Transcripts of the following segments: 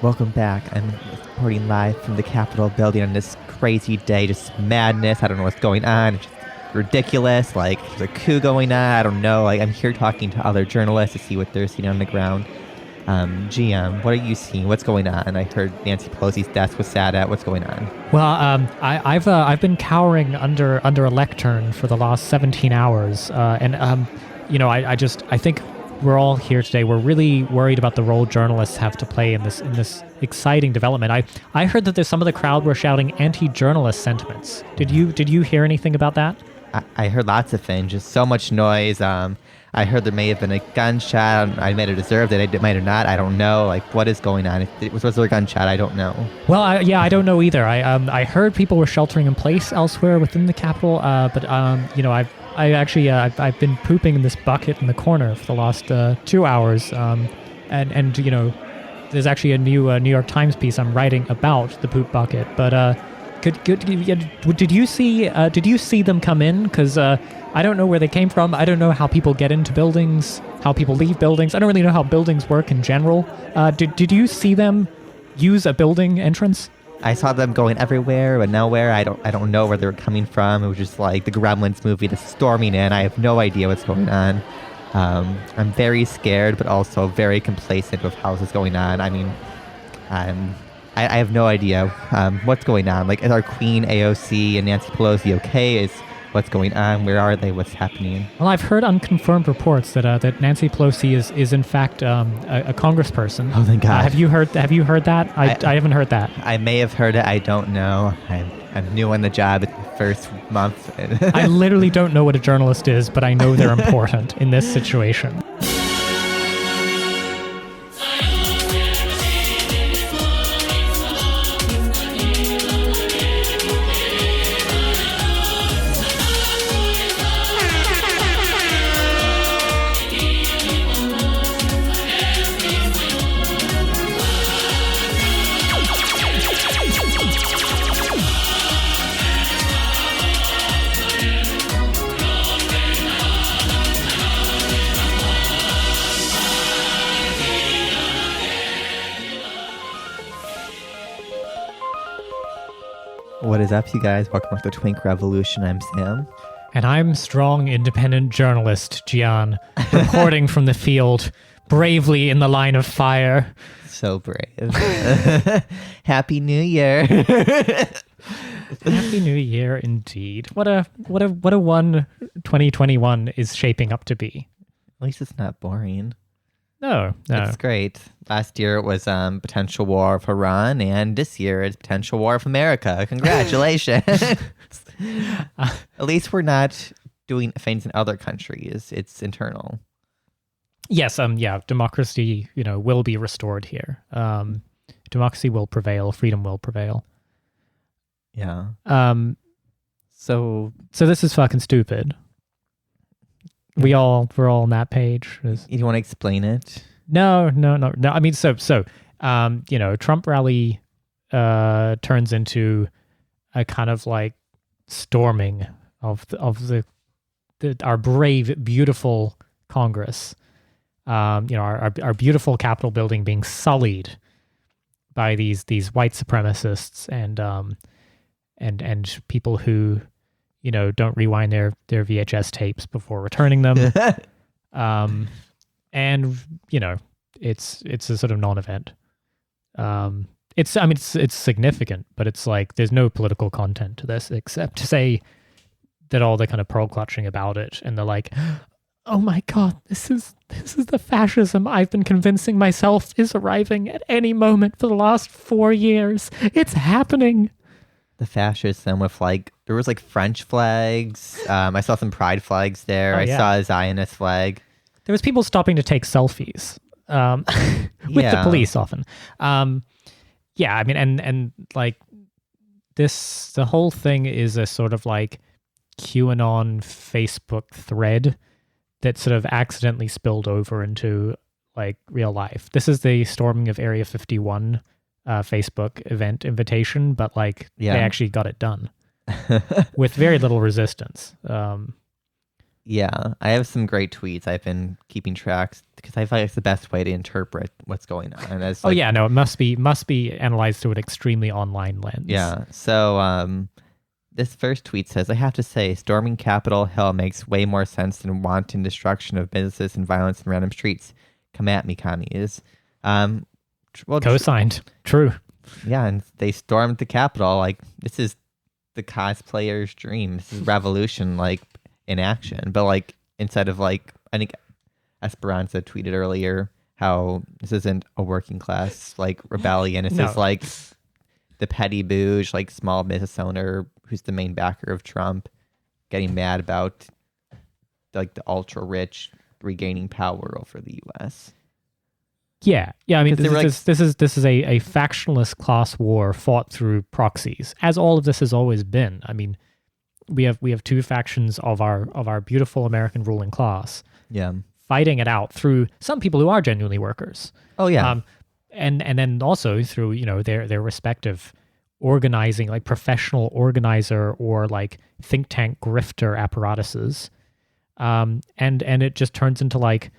Welcome back. I'm reporting live from the Capitol building on this crazy day, just madness. I don't know what's going on. It's just ridiculous. Like, there's a coup going on. I don't know. Like, I'm here talking to other journalists to see what they're seeing on the ground. GM, what are you seeing? What's going on? I heard Nancy Pelosi's desk was sat at. What's going on? Well, I've been cowering under a lectern for the last 17 hours, I think we're all here today. We're really worried about the role journalists have to play in this exciting development. I heard that some of the crowd were shouting anti-journalist sentiments. Did you hear anything about that? I heard lots of things, just so much noise. I heard there may have been a gunshot. I might have deserved it. I might have not. I don't know. Like, what is going on? Was there a gunshot? I don't know. Well, I don't know either. I heard people were sheltering in place elsewhere within the Capitol, but I've been pooping in this bucket in the corner for the last 2 hours, and there's actually a new New York Times piece I'm writing about the poop bucket. But did you see them come in? Because I don't know where they came from. I don't know how people get into buildings, how people leave buildings. I don't really know how buildings work in general. Did you see them use a building entrance? I saw them going everywhere, but nowhere. I don't know where they were coming from. It was just like the Gremlins movie, just storming in. I have no idea what's going on. I'm very scared, but also very complacent with how this is going on. I mean, I have no idea what's going on. Like, is our Queen AOC and Nancy Pelosi okay? What's going on? Where are they? What's happening? Well, I've heard unconfirmed reports that Nancy Pelosi is in fact a congressperson. Oh, thank God. Have you heard that? I haven't heard that. I may have heard it. I don't know. I'm new on the job. It's the first month. I literally don't know what a journalist is, but I know they're important in this situation. What is up, you guys? Welcome back to the Twink Revolution. I'm Sam. And I'm strong, independent journalist, Gian, reporting from the field, bravely in the line of fire. So brave. Happy New Year. Happy New Year, indeed. What a 2021 is shaping up to be. At least it's not boring. No. It's great. Last year it was potential war of Iran, and this year it's potential war of America. Congratulations. At least we're not doing things in other countries. It's internal. Yes, democracy, will be restored here. Democracy will prevail, freedom will prevail. Yeah. So this is fucking stupid. We're all on that page. You want to explain it? No. I mean, Trump rally turns into a kind of like storming of our brave, beautiful Congress. Our beautiful Capitol building being sullied by these white supremacists and people who don't rewind their VHS tapes before returning them. It's a sort of non-event. It's significant, but it's like there's no political content to this except to say that all the kind of pearl clutching about it, and they're like, oh my God, this is the fascism I've been convincing myself is arriving at any moment for the last 4 years. It's happening. The fascism with there was French flags. I saw some pride flags there. I saw a Zionist flag. There was people stopping to take selfies with the police often. The whole thing is a sort of QAnon Facebook thread that sort of accidentally spilled over into real life. This is the storming of Area 51 Facebook event invitation, but they actually got it done with very little resistance. Yeah, I have some great tweets. I've been keeping tracks because I feel like it's the best way to interpret what's going on. And it's Oh like, yeah, no, it must be analyzed through an extremely online lens. yeah. So this first tweet says, I have to say, storming Capitol Hill makes way more sense than wanton destruction of businesses and violence in random streets. Come at me, commies. Well, Co-signed. True. yeah, and they stormed the Capitol. Like, this is the cosplayer's dream. This is revolution, like, in action. But, like, instead of, like, I think Esperanza tweeted earlier how this isn't a working class, like, rebellion. It's No. just, like, the petty bouge, like, small business owner who's the main backer of Trump getting mad about, like, the ultra-rich regaining power over the U.S. Yeah. I mean, 'Cause they were this is a factionless class war fought through proxies, as all of this has always been. I mean, we have two factions of our beautiful American ruling class, Yeah. fighting it out through some people who are genuinely workers. Oh, yeah. And then also through, you know, their respective organizing, like professional organizer or like think tank grifter apparatuses. And it just turns into like,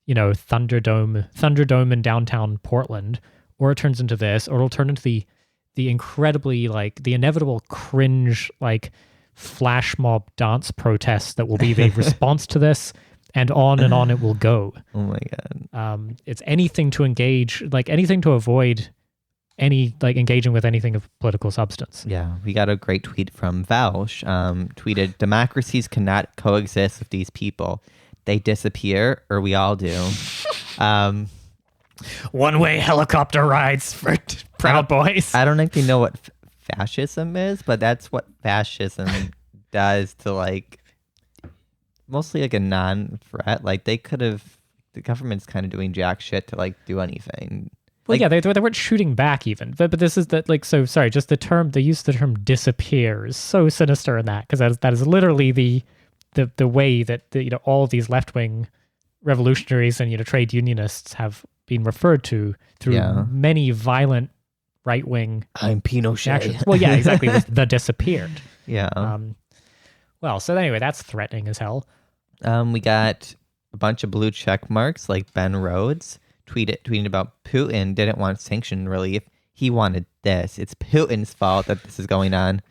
you know, Thunderdome in downtown Portland, or it turns into this, or it'll turn into the incredibly, like, the inevitable cringe, like, flash mob dance protests that will be the response to this, and on it will go. Oh my God. It's anything to engage, like anything to avoid engaging with anything of political substance. Yeah, we got a great tweet from Vaush. Tweeted, democracies cannot coexist with these people. They disappear, or we all do. One-way helicopter rides for Proud Boys. I don't think they know what fascism is, but that's what fascism does to, like, mostly like a non-threat. Like, the government's kind of doing jack shit to, like, do anything. Well, Like, yeah, they weren't shooting back even. But this is that, like, so sorry, just the term, they use the term disappear is so sinister in that, because that is literally the way that you know, all of these left-wing revolutionaries and, you know, trade unionists have been referred to through many violent right-wing I'm Pinochet. actions. Well, yeah, exactly. The disappeared. Yeah. Well, so anyway, that's threatening as hell. We got a bunch of blue check marks, like Ben Rhodes tweeting about Putin didn't want sanction relief. He wanted this. It's Putin's fault that this is going on.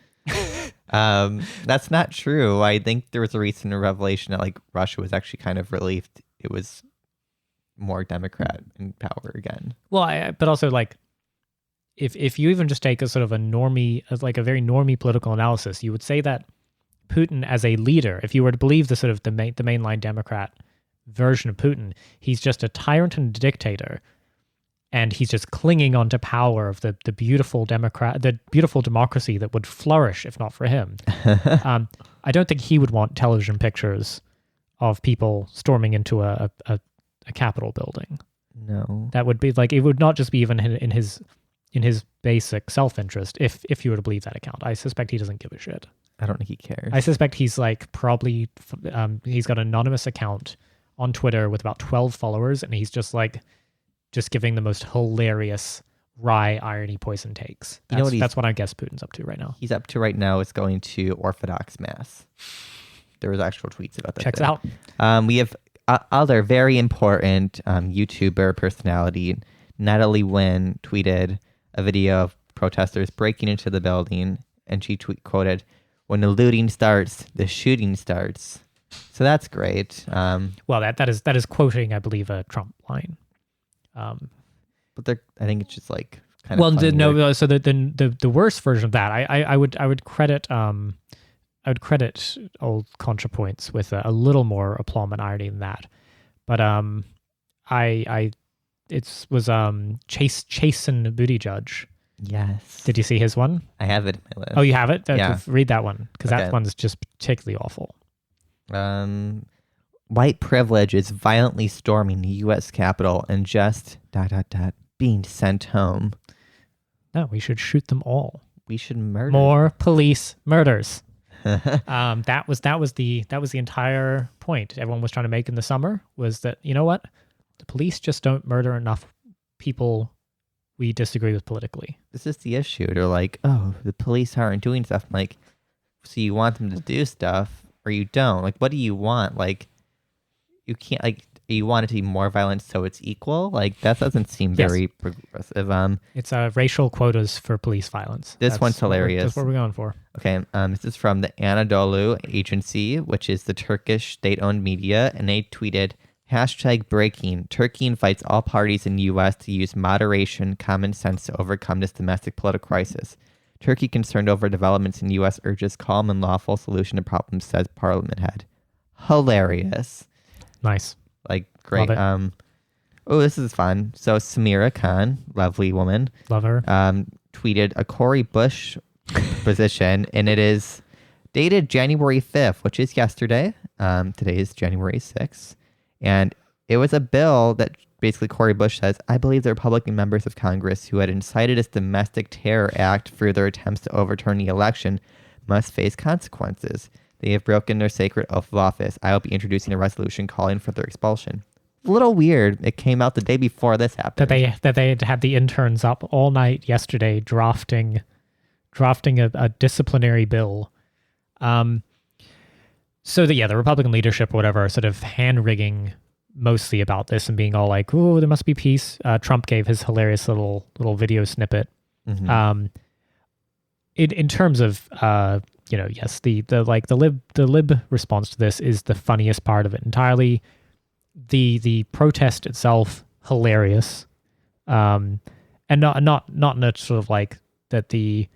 That's not true. I think there was a recent revelation that, like, Russia was actually kind of relieved it was more Democrat in power again. Well, but also, like, if you even just take a sort of a normie, like a very normie political analysis, you would say that Putin as a leader, if you were to believe the sort of the mainline Democrat version of Putin, he's just a tyrant and a dictator, and he's just clinging onto power of the beautiful democracy that would flourish if not for him. I don't think he would want television pictures of people storming into a Capitol building. No, that would be like, it would not just be even in his basic self-interest if you were to believe that account. I suspect he doesn't give a shit. I don't think he cares. I suspect he's like probably he's got an anonymous account on Twitter with about 12 followers, and he's just giving the most hilarious wry irony poison takes. That's what I guess Putin's up to right now. He's up to right now is going to Orthodox Mass. There was actual tweets about that. Checks out. We have other very important YouTuber personality, Natalie Wynn, tweeted a video of protesters breaking into the building, and she quoted, "When the looting starts, the shooting starts." So that's great. Well, that is quoting, I believe, a Trump line. But I think it's just like kind of funny. No. So the worst version of that, I would credit old ContraPoints with a little more aplomb and irony than that. But it was Chasten Buttigieg. Yes. Did you see his one? I have it in my list. Oh, you have it? Yeah. Read that one, because Okay. that one's just particularly awful. White privilege is violently storming the U.S. Capitol and just ... being sent home. No, we should shoot them all. We should murder More police murders. That was the entire point everyone was trying to make in the summer, was that, you know what, the police just don't murder enough people we disagree with politically. This is the issue. They're like, oh, the police aren't doing stuff. I'm like, so you want them to do stuff, or you don't. Like, what do you want? Like, you can't, like, you want it to be more violent so it's equal? Like, that doesn't seem very progressive. It's racial quotas for police violence. This one's hilarious. That's what we're going for. Okay, this is from the Anadolu Agency, which is the Turkish state-owned media, and they tweeted, #breaking. Turkey invites all parties in U.S. to use moderation, common sense to overcome this domestic political crisis. Turkey, concerned over developments in U.S., urges calm and lawful solution to problems, says Parliament head. Hilarious. Nice. Like, great. Oh, this is fun. So Samira Khan, lovely woman. Love her. Tweeted a Cory Bush position, and it is dated January 5th, which is yesterday. Today is January 6th. And it was a bill that basically Cory Bush says, I believe the Republican members of Congress who had incited this domestic terror act through their attempts to overturn the election must face consequences. They have broken their sacred oath of office. I will be introducing a resolution calling for their expulsion. A little weird. It came out the day before this happened. That they had the interns up all night yesterday drafting a disciplinary bill. So the Republican leadership or whatever are sort of hand-rigging mostly about this and being all like, "Oh, there must be peace." Trump gave his hilarious little video snippet. Mm-hmm. In terms of yes, the lib response to this is the funniest part of it entirely. The protest itself hilarious, and not in a sort of like that the.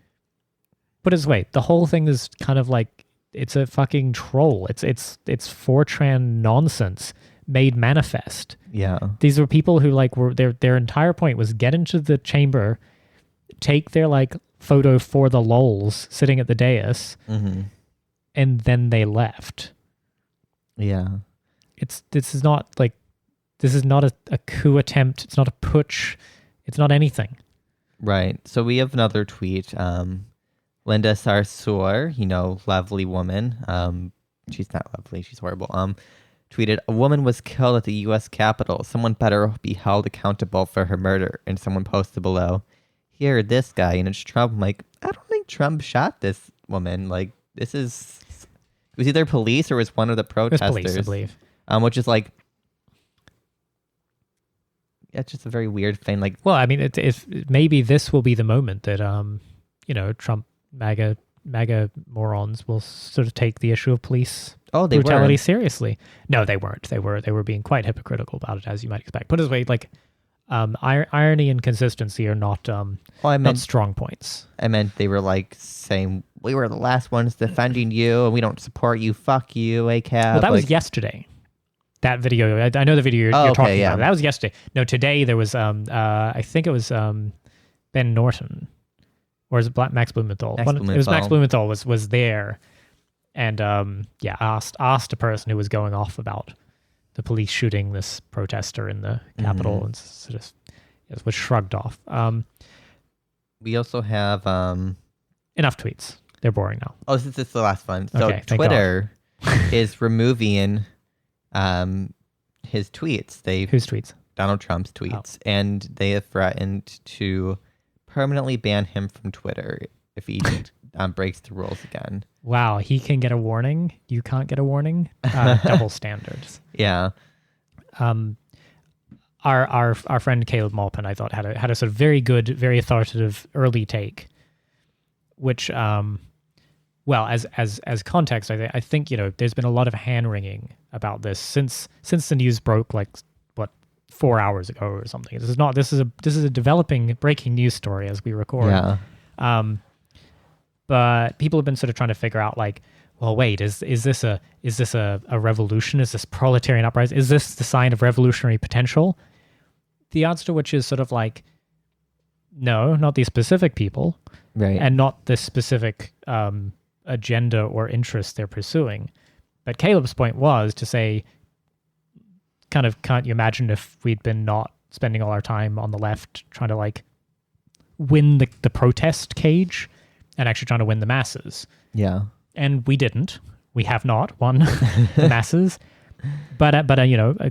Put it this way, the whole thing is kind of like it's a fucking troll. It's 4chan nonsense made manifest. Yeah, these were people who were their entire point was get into the chamber, take their photo for the lols sitting at the dais, mm-hmm. and then they left. Yeah. This is not a coup attempt. It's not a putsch. It's not anything. Right. So we have another tweet. Linda Sarsour, lovely woman. She's not lovely. She's horrible. Tweeted, a woman was killed at the U.S. Capitol. Someone better be held accountable for her murder. And someone posted below, here, this guy. And it's Trump. I'm like, I don't think Trump shot this woman. Like, it was either police or it was one of the protesters. It was police, I believe. Which is it's just a very weird thing. Well, I mean, if maybe this will be the moment that Trump MAGA morons will sort of take the issue of police brutality seriously. No, they weren't. They were being quite hypocritical about it, as you might expect. Put it this way, irony and consistency are not not strong points. I meant they were saying we were the last ones defending you and we don't support you. Fuck you, ACAB. Well, that was yesterday. That video, I know the video you're talking about. That was yesterday. No, today there was, I think it was Ben Norton, or is it Max Blumenthal? It was Max Blumenthal was there, and asked a person who was going off about the police shooting this protester in the Capitol, mm-hmm. and sort of was shrugged off. We also have enough tweets. They're boring now. Oh, this is the last one. So okay, Twitter is removing his tweets. Whose tweets? Donald Trump's tweets. Oh. And they have threatened to permanently ban him from Twitter if he breaks the rules again. Wow, he can get a warning. You can't get a warning. Double standards. Yeah. Our friend Caleb Maupin, I thought, had a sort of very good, very authoritative early take, which well, as context, I think there's been a lot of hand wringing about this since the news broke 4 hours ago or something. This is a developing breaking news story as we record. Yeah. But people have been sort of trying to figure out well, wait, is this a revolution? Is this proletarian uprising? Is this the sign of revolutionary potential? The answer to which is sort of no, not these specific people, right, and not this specific agenda or interest they're pursuing. But Caleb's point was to say, kind of, can't you imagine if we'd been not spending all our time on the left trying to win the protest cage and actually trying to win the masses? Yeah. And we didn't. We have not won the masses. But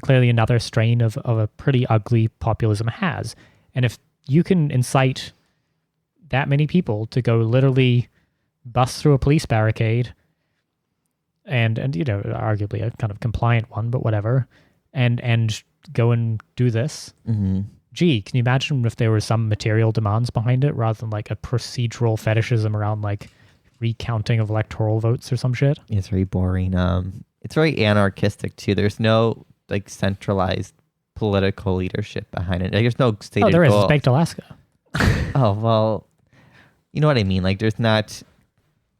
clearly another strain of a pretty ugly populism has. And if you can incite that many people to go literally bust through a police barricade and you know, arguably a kind of compliant one, but whatever, and go and do this. Mm-hmm. Gee, can you imagine if there were some material demands behind it rather than like a procedural fetishism around like recounting of electoral votes or some shit? It's very boring. It's very anarchistic too. There's no like centralized political leadership behind it. Like, there's no stated Oh, there is. goal. It's baked Alaska. Oh, well, you know what I mean? Like, there's not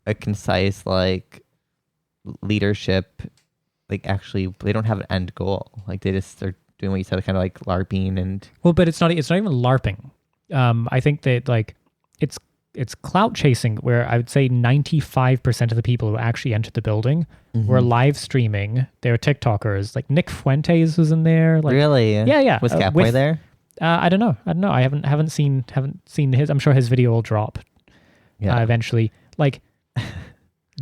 a concise, like, leadership. Like, actually, they don't have an end goal. Like, they just are doing what you said, kind of like LARPing and... Well, but it's not even LARPing. I think that, like, it's clout chasing, where I would say 95% of the people who actually entered the building were live streaming. They were TikTokers. Like, Nick Fuentes was in there. Like, really? Yeah. Was Catboy there? I don't know. I haven't seen his. I'm sure his video will drop. Yeah. Eventually. Like,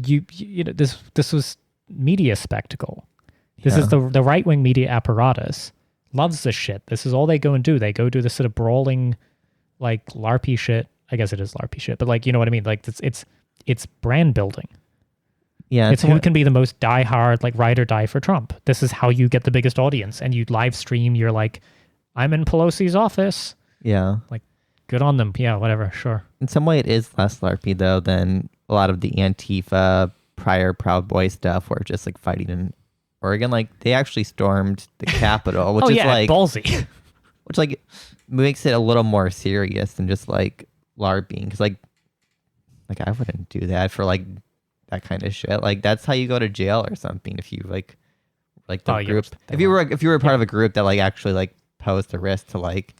you know, this was media spectacle. This is the right wing media apparatus loves this shit. This is all they go and do. They go do this sort of brawling, like LARPy shit. I guess it is LARPy shit, but like, you know what I mean? Like, it's brand building. Yeah. It's who can be the most diehard, like, ride or die for Trump. This is how you get the biggest audience, and you live stream. You're like, I'm in Pelosi's office. Yeah. Like, good on them. Yeah, whatever. Sure. In some way, it is less LARPy, though, than a lot of the Antifa, prior Proud Boy stuff, where just like fighting in Oregon. Like, they actually stormed the Capitol, which is like ballsy. Which like makes it a little more serious than just like LARPing, because like I wouldn't do that for like that kind of shit. Like, that's how you go to jail or something if you like the group. If you were part of a group that like actually like posed a risk to like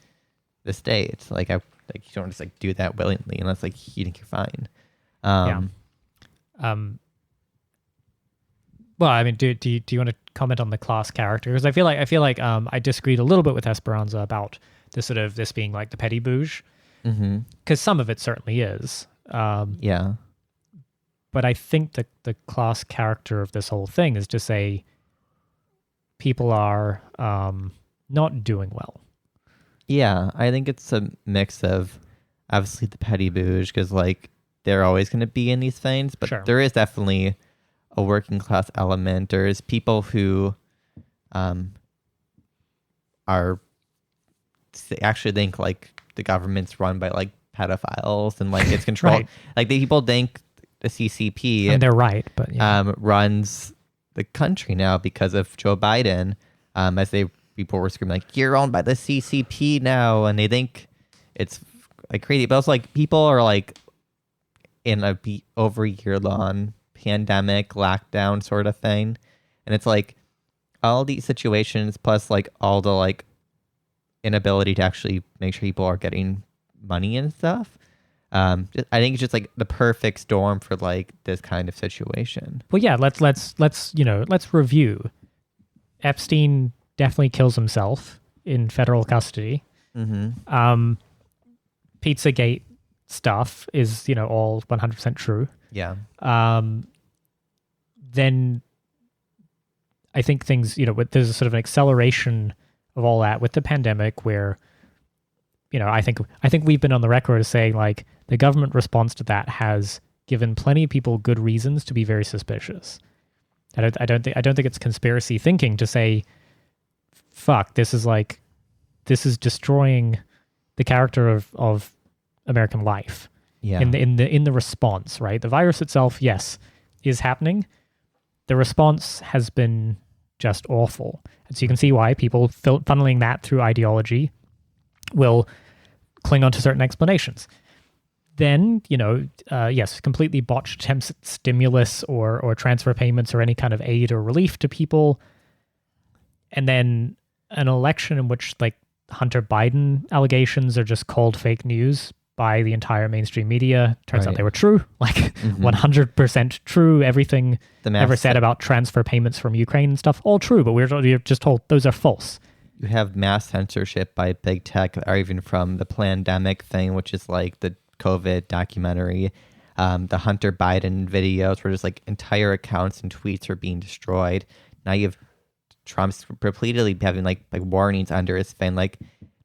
the state, like you don't just like do that willingly unless like you think you're fine. Well, I mean, do you want to comment on the class character? Because I feel like I disagreed a little bit with Esperanza about this being like the petty bouge. Because some of it certainly is. Yeah. But I think the class character of this whole thing is to say people are not doing well. Yeah, I think it's a mix of obviously the petty bouge, because like they're always going to be in these things, but Sure. There is definitely a working class element. There's people who actually think like the government's run by like pedophiles and like it's controlled. Right. Like people think the CCP And they're right, but yeah. Runs the country now because of Joe Biden. People were screaming like, "You're owned by the CCP now," and they think it's like crazy. But also like people are like in a over a year long pandemic lockdown sort of thing, and it's like all these situations plus like all the like inability to actually make sure people are getting money and stuff. I think it's just like the perfect storm for like this kind of situation. Well, yeah, let's review. Epstein definitely kills himself in federal custody. Pizzagate stuff is, all 100% true. Yeah. Then I think things, there's a sort of an acceleration of all that with the pandemic where, I think we've been on the record as saying like the government response to that has given plenty of people good reasons to be very suspicious. I don't think it's conspiracy thinking to say, fuck, this is destroying the character of American life. Yeah. In the response, right? The virus itself, yes, is happening. The response has been just awful. And so you can see why people funneling that through ideology will cling on to certain explanations. Then, yes, completely botched attempts at stimulus or transfer payments or any kind of aid or relief to people. And then an election in which like Hunter Biden allegations are just called fake news by the entire mainstream media. Turns out they were true, like 100% true. Everything ever said about transfer payments from Ukraine and stuff, all true, but we're just told those are false. You have mass censorship by big tech, or even from the Plandemic thing, which is like the COVID documentary. The Hunter Biden videos where just like entire accounts and tweets are being destroyed. Now you have Trump's repeatedly having like warnings under his fin. Like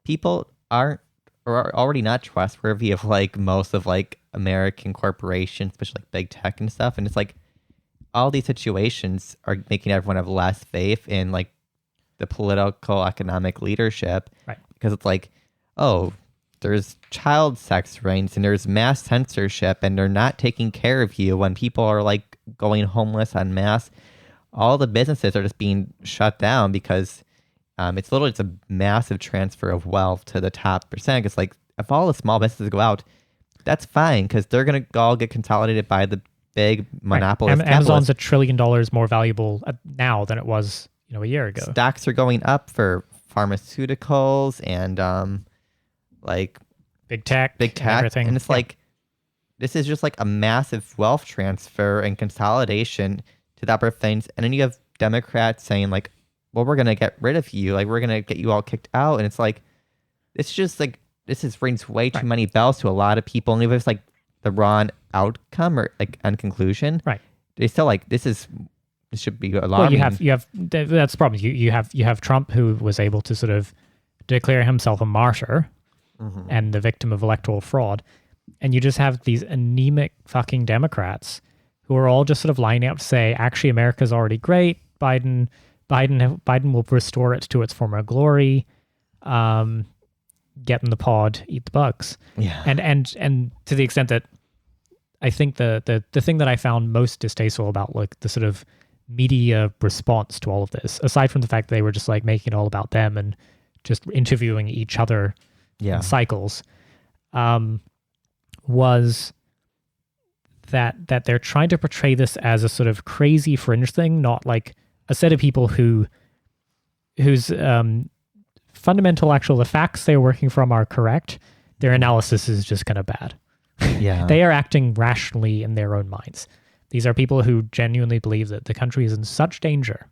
people are already not trustworthy of like most of like American corporations, especially like big tech and stuff. And it's like all these situations are making everyone have less faith in like the political economic leadership, Right. because it's like, oh, there's child sex rings and there's mass censorship and they're not taking care of you when people are like going homeless en masse. All the businesses are just being shut down because it's literally just a massive transfer of wealth to the top percent. It's like, if all the small businesses go out, that's fine because they're going to all get consolidated by the big monopolist right. Amazon's $1 trillion more valuable now than it was, a year ago. Stocks are going up for pharmaceuticals and like big tech, and everything. And it's like, this is just like a massive wealth transfer and consolidation to the upper things. And then you have Democrats saying like, well, we're going to get rid of you. Like, we're going to get you all kicked out. And it's like, it's just like, rings way too many bells to a lot of people. And if it's like the wrong outcome or like end conclusion, right? They still like, this should be alarming. Well, you have that's the problem. You have Trump, who was able to sort of declare himself a martyr and the victim of electoral fraud, and you just have these anemic fucking Democrats who are all just sort of lining up to say, actually, America's already great. Biden will restore it to its former glory. Get in the pod, eat the bugs. Yeah. And to the extent that I think the thing that I found most distasteful about like the sort of media response to all of this, aside from the fact that they were just like making it all about them and just interviewing each other in cycles, was that they're trying to portray this as a sort of crazy fringe thing, not like a set of people whose fundamental the facts they're working from are correct. Their analysis is just kind of bad. Yeah. They are acting rationally in their own minds. These are people who genuinely believe that the country is in such danger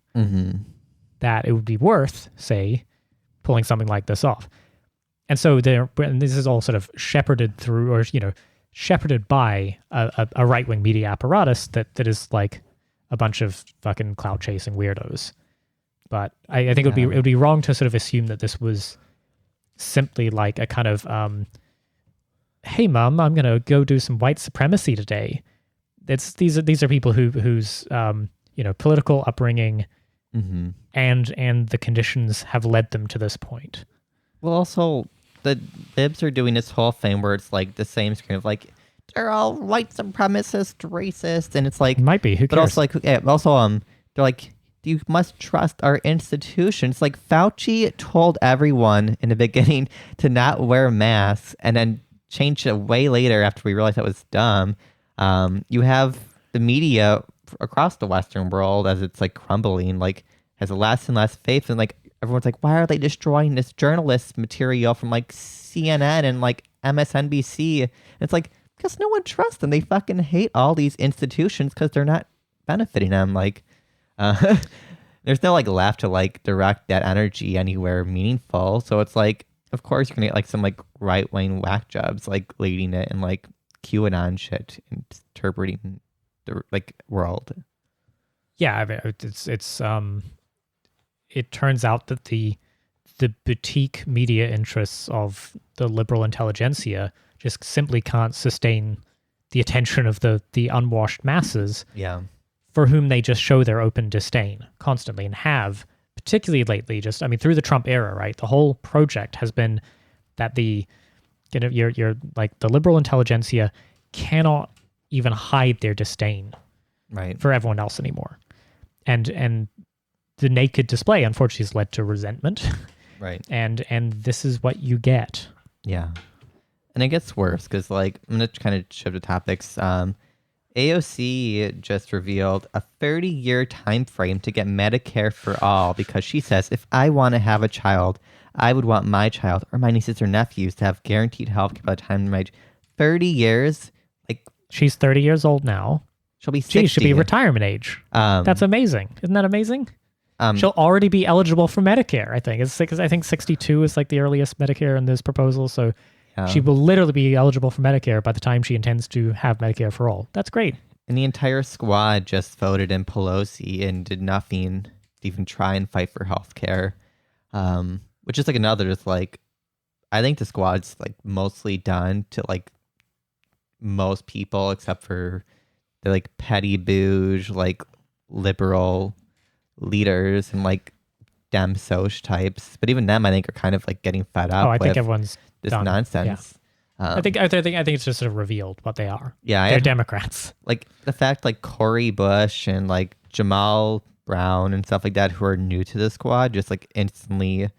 that it would be worth, say, pulling something like this off. And so and this is all sort of shepherded through, or shepherded by a right-wing media apparatus that is like a bunch of fucking clout chasing weirdos. But I think it would be wrong to sort of assume that this was simply like a kind of, hey, Mom, I'm gonna go do some white supremacy today. These are people whose political upbringing and the conditions have led them to this point. Well, also the libs are doing this whole thing where it's like the same screen of like, they're all white supremacist, racist, and it's like, it might be. Who cares? But also like, they're like, you must trust our institutions. Like, Fauci told everyone in the beginning to not wear masks and then changed it way later after we realized that was dumb. You have the media across the Western world, as it's like crumbling, like has less and less faith. And like, everyone's like, why are they destroying this journalist material from like CNN and like MSNBC? And it's like, because no one trusts them. They fucking hate all these institutions because they're not benefiting them. Like, there's no like left to like direct that energy anywhere meaningful. So it's like, of course you're gonna get like some like right wing whack jobs like leading it and like QAnon shit interpreting the like world. Yeah, I mean, it turns out that the boutique media interests of the liberal intelligentsia just simply can't sustain the attention of the unwashed masses. Yeah. For whom they just show their open disdain constantly, and have, particularly lately, through the Trump era, right? The whole project has been that you're like the liberal intelligentsia cannot even hide their disdain for everyone else anymore. And the naked display, unfortunately, has led to resentment. Right. And this is what you get. Yeah. And it gets worse because, like, I'm going to kind of shift to topics. AOC just revealed a 30-year time frame to get Medicare for all because she says, if I want to have a child, I would want my child or my nieces or nephews to have guaranteed health care by the time of my age. 30 years? Like, she's 30 years old now. She'll be 60. She'll be retirement age. That's amazing. Isn't that amazing? She'll already be eligible for Medicare, I think. I think 62 is like the earliest Medicare in this proposal, so she will literally be eligible for Medicare by the time she intends to have Medicare for all. That's great. And the entire squad just voted in Pelosi and did nothing to even try and fight for health care, which is like another, just like, I think the squad's like mostly done to like most people except for the like petty bouge, like liberal leaders and like Dem Soch types. But even them, I think, are kind of like getting fed up I with think everyone's this done. nonsense. Yeah. I think it's just sort of revealed what they are. Yeah, they're Democrats. Like the fact like Cory Bush and like Jamal Brown and stuff like that, who are new to the squad, just like instantly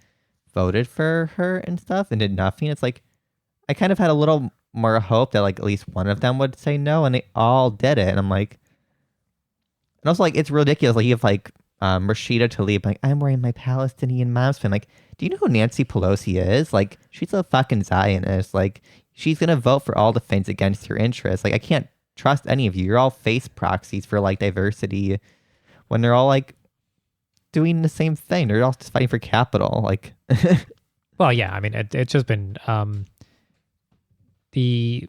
voted for her and stuff and did nothing. It's like I kind of had a little more hope that like at least one of them would say no, and they all did it. And I'm like, and also like it's ridiculous. Like you have like Rashida Tlaib, like I'm wearing my Palestinian mom's pin. Like, do you know who Nancy Pelosi is? Like, she's a fucking Zionist. Like, she's gonna vote for all the things against your interests. Like, I can't trust any of you. You're all face proxies for like diversity when they're all like doing the same thing. They're all just fighting for capital. Like, well, yeah. I mean, it's just been the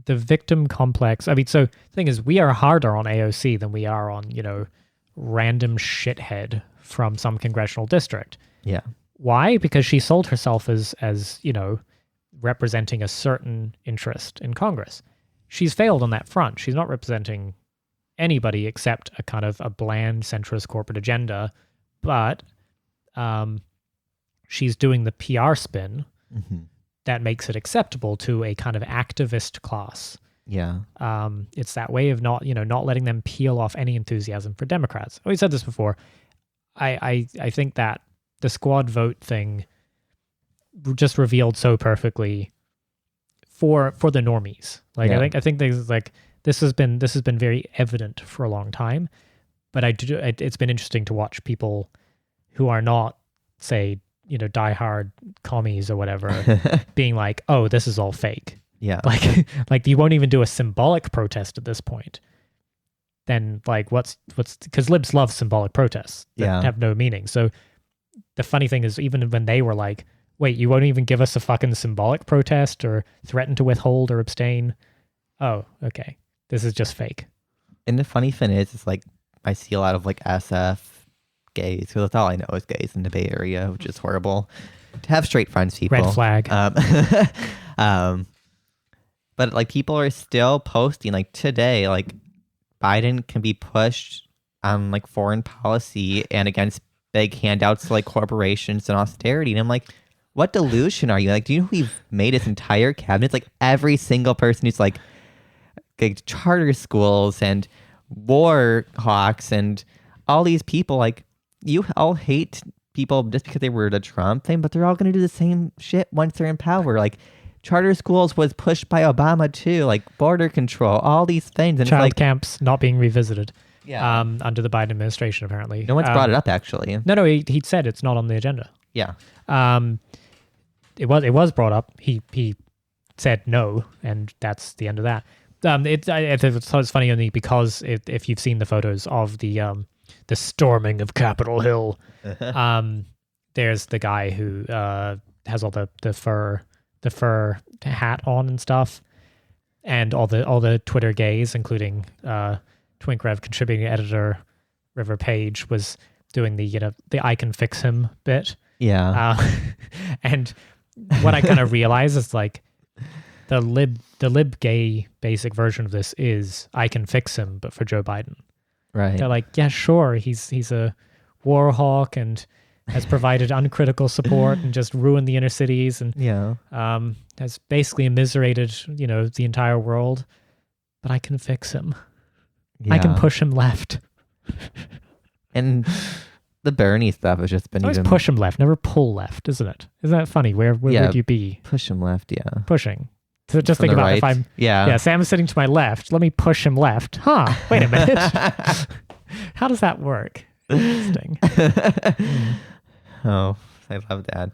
victim complex. I mean, so the thing is, we are harder on AOC than we are on, random shithead from some congressional district. Yeah. Why? Because she sold herself as representing a certain interest in Congress. She's failed on that front. She's not representing anybody except a kind of a bland centrist corporate agenda, but she's doing the PR spin that makes it acceptable to a kind of activist class. Yeah. It's that way of not letting them peel off any enthusiasm for Democrats. We said this before. I think that the squad vote thing just revealed so perfectly for the normies. Like, yeah. I think there's like this has been very evident for a long time, but it's been interesting to watch people who are not, say, diehard commies or whatever being like, oh, this is all fake. Yeah. Like you won't even do a symbolic protest at this point. Then like what's because libs love symbolic protests that have no meaning. So the funny thing is, even when they were like, wait, you won't even give us a fucking symbolic protest or threaten to withhold or abstain. Oh, okay. This is just fake. And the funny thing is, it's like I see a lot of like SF gays, because that's all I know is gays in the Bay Area, which is horrible. To have straight friends, people. Red flag. But like people are still posting like today, like Biden can be pushed on like foreign policy and against big handouts to like corporations and austerity. And I'm like, what delusion are you? Like, do you know who we've made his entire cabinet? It's like every single person who's like charter schools and war hawks and all these people. Like, you all hate people just because they were the Trump thing, but they're all going to do the same shit once they're in power. Like, charter schools was pushed by Obama too, like border control, all these things. And child it's like, camps not being revisited. Yeah. Under the Biden administration, apparently. No one's brought it up, actually. No, he said it's not on the agenda. Yeah. It was brought up. He said no, and that's the end of that. It's funny only because if you've seen the photos of the storming of Capitol Hill, there's the guy who has all the fur hat on and stuff, and all the Twitter gays, including Twink Rev contributing editor River Page, was doing the I can fix him bit. Yeah. And what I kind of realize is like the lib gay basic version of this is I can fix him, but for Joe Biden. Right. They're like, yeah, sure, he's a war hawk and has provided uncritical support and just ruined the inner cities and has basically immiserated, the entire world. But I can fix him. Yeah. I can push him left. And the Bernie stuff has just been always push him left, never pull left, isn't it? Isn't that funny? Where would you be? Push him left, yeah. Pushing. So just From think about right. if I'm... Yeah, Sam is sitting to my left. Let me push him left. Huh, wait a minute. How does that work? Interesting. Oh, I love that.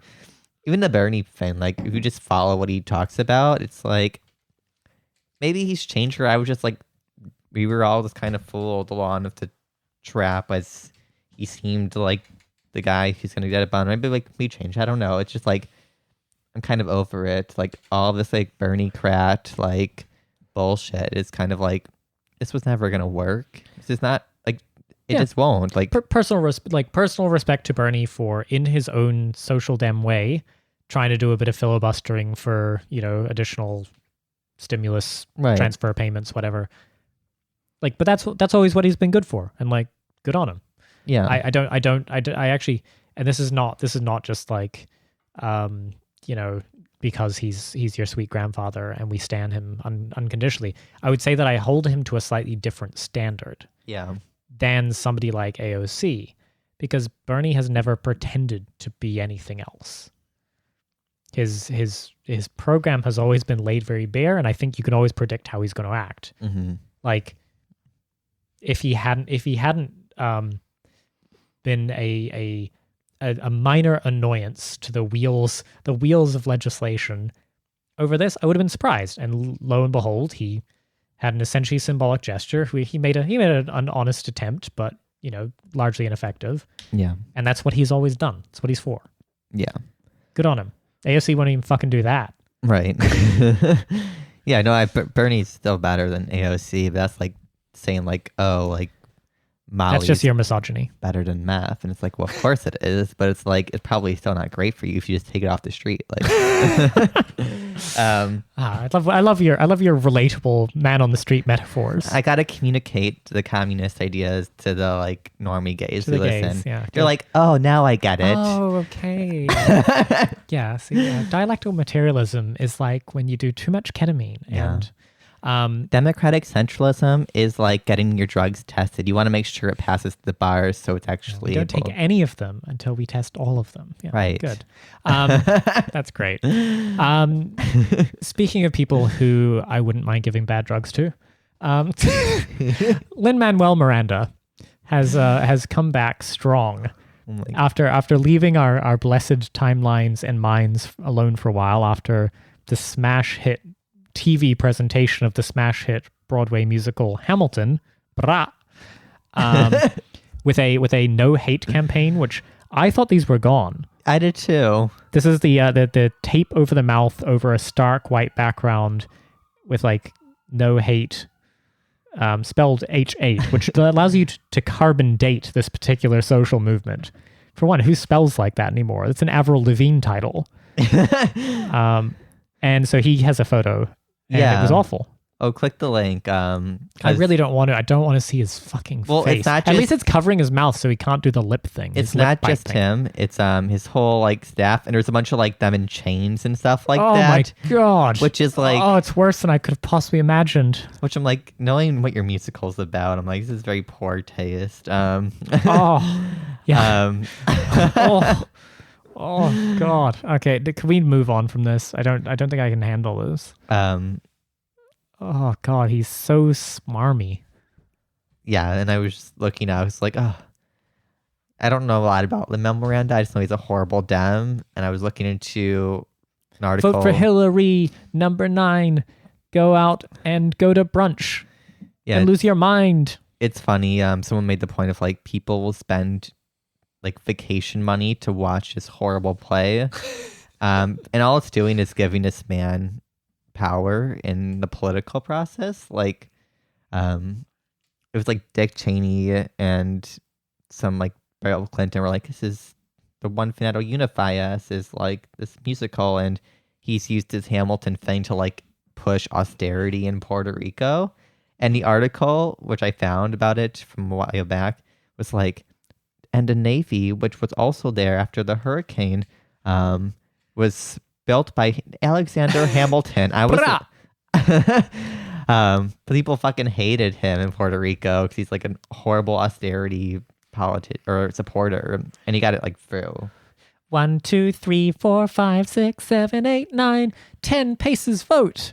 Even the Bernie thing, like, if you just follow what he talks about, it's like, maybe he's changed her. I was just like, we were all just kind of fooled along with the trap as he seemed like the guy who's going to get it on. Maybe like we changed. I don't know. It's just like, I'm kind of over it. Like all of this like Bernie crat, like bullshit is kind of like, this was never going to work. This is not like, it just won't. Like personal respect to Bernie for, in his own social dem way, trying to do a bit of filibustering for, additional stimulus, transfer payments, whatever. Like, but that's always what he's been good for, and like, good on him. Yeah. I actually, and this is not just like, because he's your sweet grandfather and we stan him unconditionally. I would say that I hold him to a slightly different standard. Yeah. Than somebody like AOC, because Bernie has never pretended to be anything else. His program has always been laid very bare, and I think you can always predict how he's going to act. Mm-hmm. Like, if he hadn't been a minor annoyance to the wheels of legislation over this, I would have been surprised. And lo and behold, he had an essentially symbolic gesture. He made an honest attempt, but largely ineffective. Yeah, and that's what he's always done. That's what he's for. Yeah, good on him. AOC won't even fucking do that. Right. Yeah, no, Bernie's still better than AOC. But that's like saying like, oh, like Molly's that's just your misogyny. Better than meth, and it's like, well, of course it is, but it's like it's probably still not great for you if you just take it off the street. Like, I love your relatable man on the street metaphors. I gotta communicate the communist ideas to the like normie gays who listen. Yeah, you're like, oh, now I get it. Oh, okay. Yeah. See, dialectical materialism is like when you do too much ketamine and. Democratic centralism is like getting your drugs tested. You want to make sure it passes the bars, so it's actually. We don't take any of them until we test all of them. Yeah, right. Good. That's great. Speaking of people who I wouldn't mind giving bad drugs to, Lin Manuel Miranda has come back strong. After leaving our blessed timelines and minds alone for a while after the smash hit TV presentation of the smash hit Broadway musical Hamilton, with a no hate campaign, which I thought these were gone. I did too. This is the tape over the mouth over a stark white background with like no hate, spelled H8, which allows you to carbon date this particular social movement. For one, who spells like that anymore? It's an Avril Lavigne title. And so he has a photo. And it was awful. Oh, click the link. I really don't want to. I don't want to see his fucking face. It's not At least it's covering his mouth so he can't do the lip thing. It's not just him. It's his whole like staff, and there's a bunch of like them in chains and stuff like that. Oh my god! Which is like, oh, it's worse than I could have possibly imagined. Which I'm like, knowing what your musical's about, I'm like, this is very poor taste. Oh, yeah. Oh god. Okay, can we move on from this? I don't think I can handle this. Oh god, he's so smarmy. Yeah, and I was just looking, I was like, oh, I don't know a lot about Lin Manuel Miranda. I just know he's a horrible dem. And I was looking into an article. Vote for Hillary, number 9. Go out and go to brunch. Yeah, and lose your mind. It's funny. Someone made the point of like people will spend like vacation money to watch this horrible play. And all it's doing is giving this man power in the political process. Like, it was like Dick Cheney and some like Bill Clinton were like, this is the one thing that'll unify us is like this musical. And he's used his Hamilton thing to like push austerity in Puerto Rico. And the article, which I found about it from a while back, was like, and the Navy, which was also there after the hurricane, was built by Alexander Hamilton. I was people fucking hated him in Puerto Rico because he's like a horrible austerity supporter, and he got it like through. 1, 2, 3, 4, 5, 6, 7, 8, 9, 10 paces vote.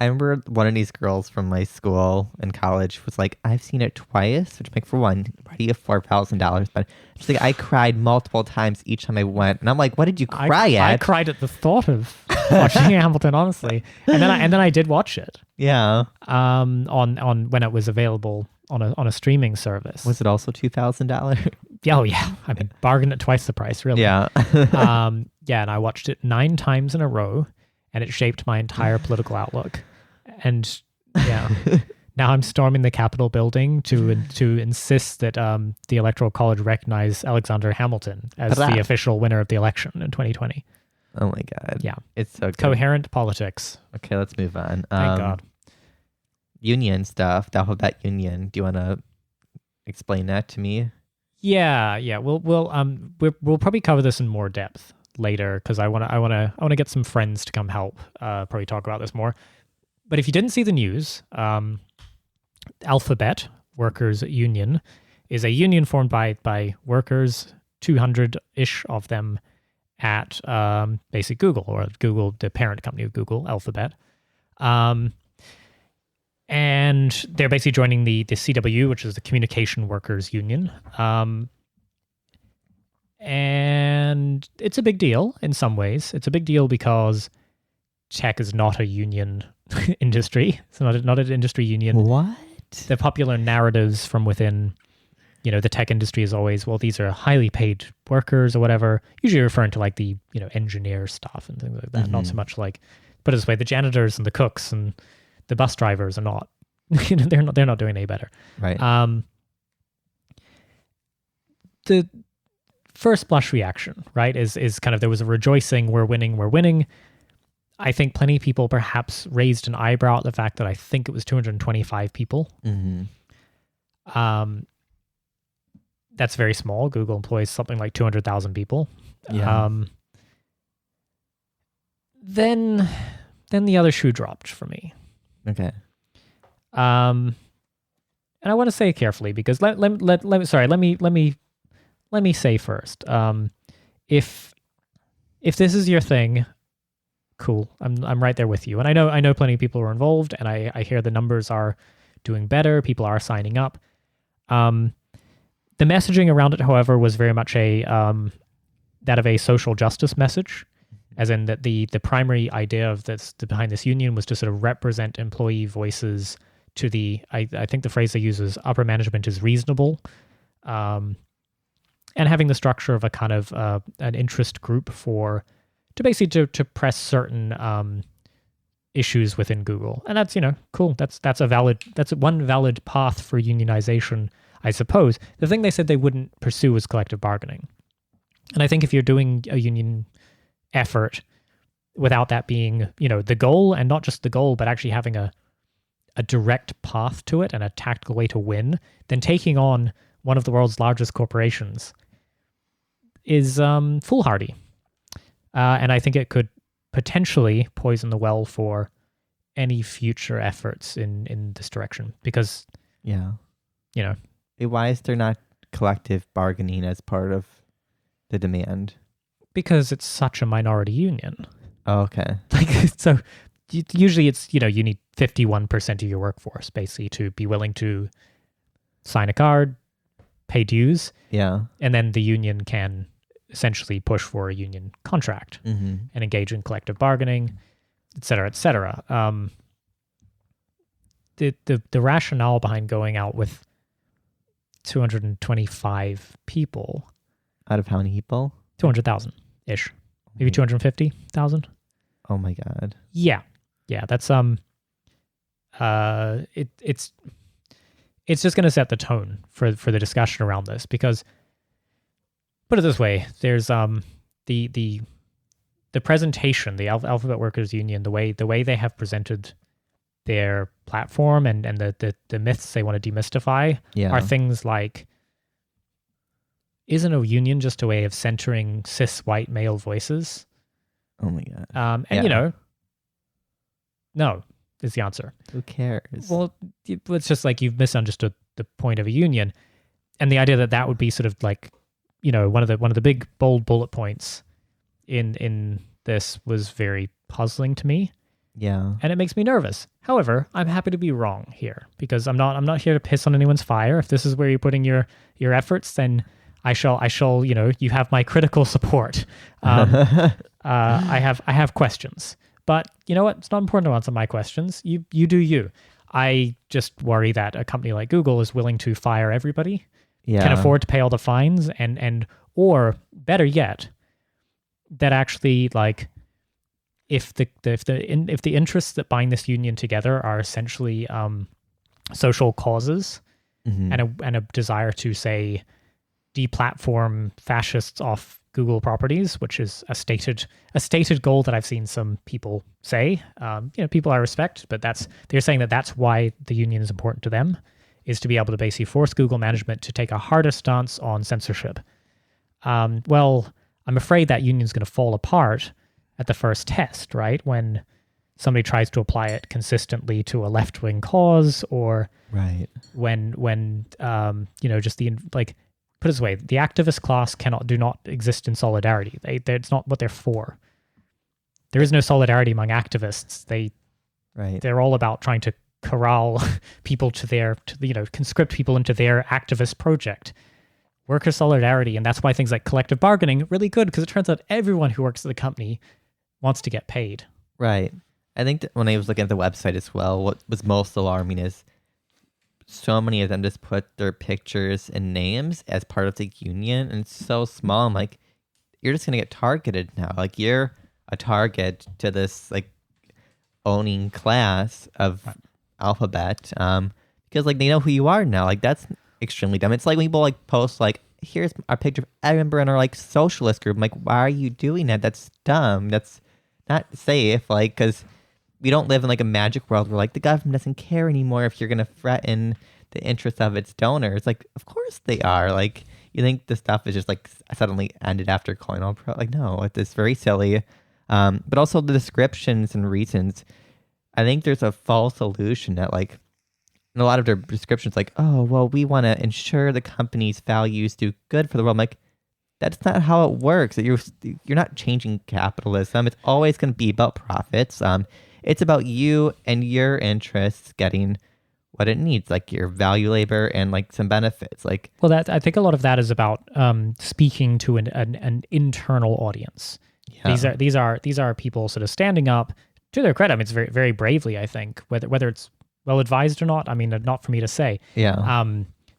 I remember one of these girls from my school in college was like, I've seen it twice, which like for one, already $4,000, but she's like, I cried multiple times each time I went. And I'm like, what did you cry at? I cried at the thought of watching Hamilton, honestly. And then I did watch it. Yeah. On when it was available on a streaming service. Was it also $2,000? Oh yeah. I mean, bargained at twice the price, really. Yeah. Yeah, and I watched it 9 times in a row, and it shaped my entire political outlook. And yeah, now I'm storming the Capitol building to insist that the Electoral College recognize Alexander Hamilton as the official winner of the election in 2020. Oh my God. Yeah. It's so good. Coherent politics. Okay, let's move on. Thank God. union stuff, the Alphabet Union. Do you want to explain that to me? Yeah. We'll probably cover this in more depth later because I wanna get some friends to come help. Probably talk about this more. But if you didn't see the news, Alphabet Workers Union is a union formed by workers, 200-ish of them at basic Google, or Google, the parent company of Google, Alphabet. And they're basically joining the CW, which is the Communication Workers Union. And it's a big deal in some ways. It's a big deal because tech is not a union industry. It's not an industry union. What? The popular narratives from within, the tech industry is always, well, these are highly paid workers or whatever, usually referring to like the, engineer stuff and things like that. Mm-hmm. Not so much like, put it this way, the janitors and the cooks and the bus drivers are not, they're not doing any better. Right. The first blush reaction, right, is kind of, there was a rejoicing, we're winning. I think plenty of people perhaps raised an eyebrow at the fact that I think it was 225 people. Mm-hmm. That's very small. Google employs something like 200,000 people. Yeah. Then the other shoe dropped for me. Okay. And I want to say carefully because let me say first. If this is your thing, cool. I'm right there with you. And I know plenty of people are involved, and I hear the numbers are doing better. People are signing up. The messaging around it, however, was very much that of a social justice message, as in that the primary idea of this behind this union was to sort of represent employee voices to the, I think the phrase they use is upper management is reasonable, and having the structure of a kind of an interest group to basically to press certain issues within Google. And that's, cool. That's one valid path for unionization, I suppose. The thing they said they wouldn't pursue was collective bargaining. And I think if you're doing a union effort without that being, the goal, and not just the goal, but actually having a direct path to it and a tactical way to win, then taking on one of the world's largest corporations is foolhardy. And I think it could potentially poison the well for any future efforts in this direction because, Yeah. Why is there not collective bargaining as part of the demand? Because it's such a minority union. Oh, okay. So usually it's, you need 51% of your workforce basically to be willing to sign a card, pay dues. Yeah. And then the union can essentially push for a union contract and engage in collective bargaining, et cetera, et cetera. The rationale behind going out with 225 people. Out of how many people? 200,000-ish. Maybe 250,000. Oh my God. Yeah. That's it's just going to set the tone for the discussion around this because, put it this way, there's the presentation, the Alphabet Workers Union, the way they have presented their platform and the myths they want to demystify are things like, isn't a union just a way of centering cis white male voices? Oh my God. No is the answer. Who cares? Well, it's just like you've misunderstood the point of a union, and the idea that would be sort of like, one of the big bold bullet points in this was very puzzling to me. Yeah. And it makes me nervous. However, I'm happy to be wrong here because I'm not here to piss on anyone's fire. If this is where you're putting your efforts, then I shall, you have my critical support. I have questions, but you know what? It's not important to answer my questions. You do you. I just worry that a company like Google is willing to fire everybody, can afford to pay all the fines, and or better yet, that actually like if the interests that bind this union together are essentially social causes and a desire to say deplatform fascists off Google properties, which is a stated goal that I've seen some people say. People I respect, but they're saying that that's why the union is important to them, is to be able to basically force Google management to take a harder stance on censorship. Well, I'm afraid that union's going to fall apart at the first test, right? When somebody tries to apply it consistently to a left-wing cause, or Right. when just put it this way, the activist class do not exist in solidarity. It's not what they're for. There is no solidarity among activists. They're all about trying to corral people conscript people into their activist project. Worker solidarity, and that's why things like collective bargaining are really good, because it turns out everyone who works at the company wants to get paid. Right. I think that when I was looking at the website as well, what was most alarming is so many of them just put their pictures and names as part of the union, and it's so small. I'm like, you're just gonna get targeted now. Like, you're a target to this like owning class of Alphabet, because like they know who you are now. Like, that's extremely dumb. It's like when people like post like, here's our picture of every member in our like socialist group. I'm like, why are you doing that? That's dumb. That's not safe. Like, because we don't live in like a magic world where like the government doesn't care anymore if you're going to threaten the interests of its donors. Like, of course they are. Like, you think the stuff is just like suddenly ended after Colonial Pro? Like, no, it's very silly. But also the descriptions and reasons. I think there's a false illusion that like in a lot of their descriptions, like, oh, well, we want to ensure the company's values do good for the world. I'm like, that's not how it works. You're not changing capitalism. It's always going to be about profits. It's about you and your interests getting what it needs, like your value labor and like some benefits. Like, well, I think a lot of that is about speaking to an internal audience. Yeah. These are people sort of standing up. To their credit, I mean, it's very, very bravely, I think, whether it's well advised or not. I mean, not for me to say. Yeah.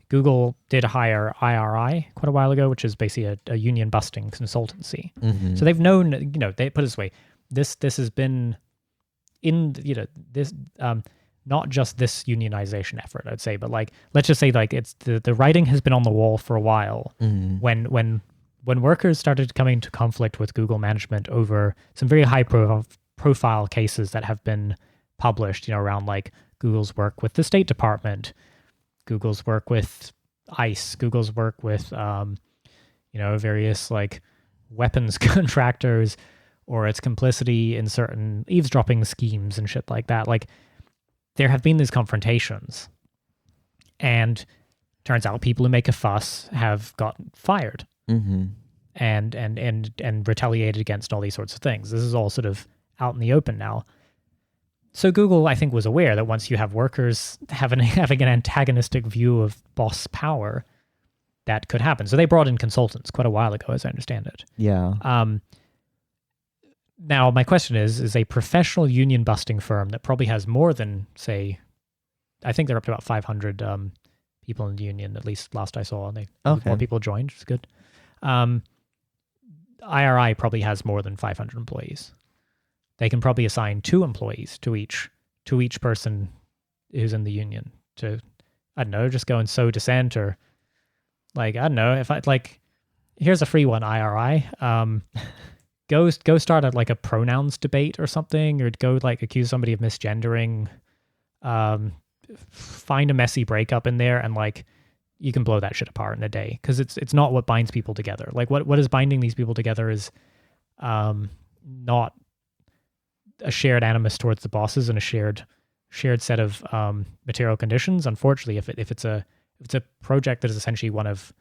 Google did hire IRI quite a while ago, which is basically a union busting consultancy. Mm-hmm. So they've known, they put it this way, this has been in, this, not just this unionization effort, I'd say, but like, let's just say like it's the writing has been on the wall for a while. Mm-hmm. When workers started coming into conflict with Google management over some very high profile cases that have been published, around like Google's work with the State Department, Google's work with ICE, Google's work with, various like weapons contractors, or its complicity in certain eavesdropping schemes and shit like that. Like, there have been these confrontations, and turns out people who make a fuss have gotten fired. Mm-hmm. and retaliated against, all these sorts of things. This is all sort of out in the open now. So Google, I think, was aware that once you have workers having an antagonistic view of boss power, that could happen. So they brought in consultants quite a while ago, as I understand it. Yeah. Now, my question is a professional union busting firm that probably has more than, say, I think they're up to about 500 people in the union, at least last I saw. More people joined, which is good. IRI probably has more than 500 employees. They can probably assign 2 employees to each person who's in the union to, I don't know, just go and sow dissent, or like, I don't know, if I like, here's a free one, IRI. Go start at like a pronouns debate or something, or go like accuse somebody of misgendering. Find a messy breakup in there, and like, you can blow that shit apart in a day, because it's not what binds people together. Like, what is binding these people together is not a shared animus towards the bosses and a shared set of material conditions. Unfortunately, if it's a project that is essentially one of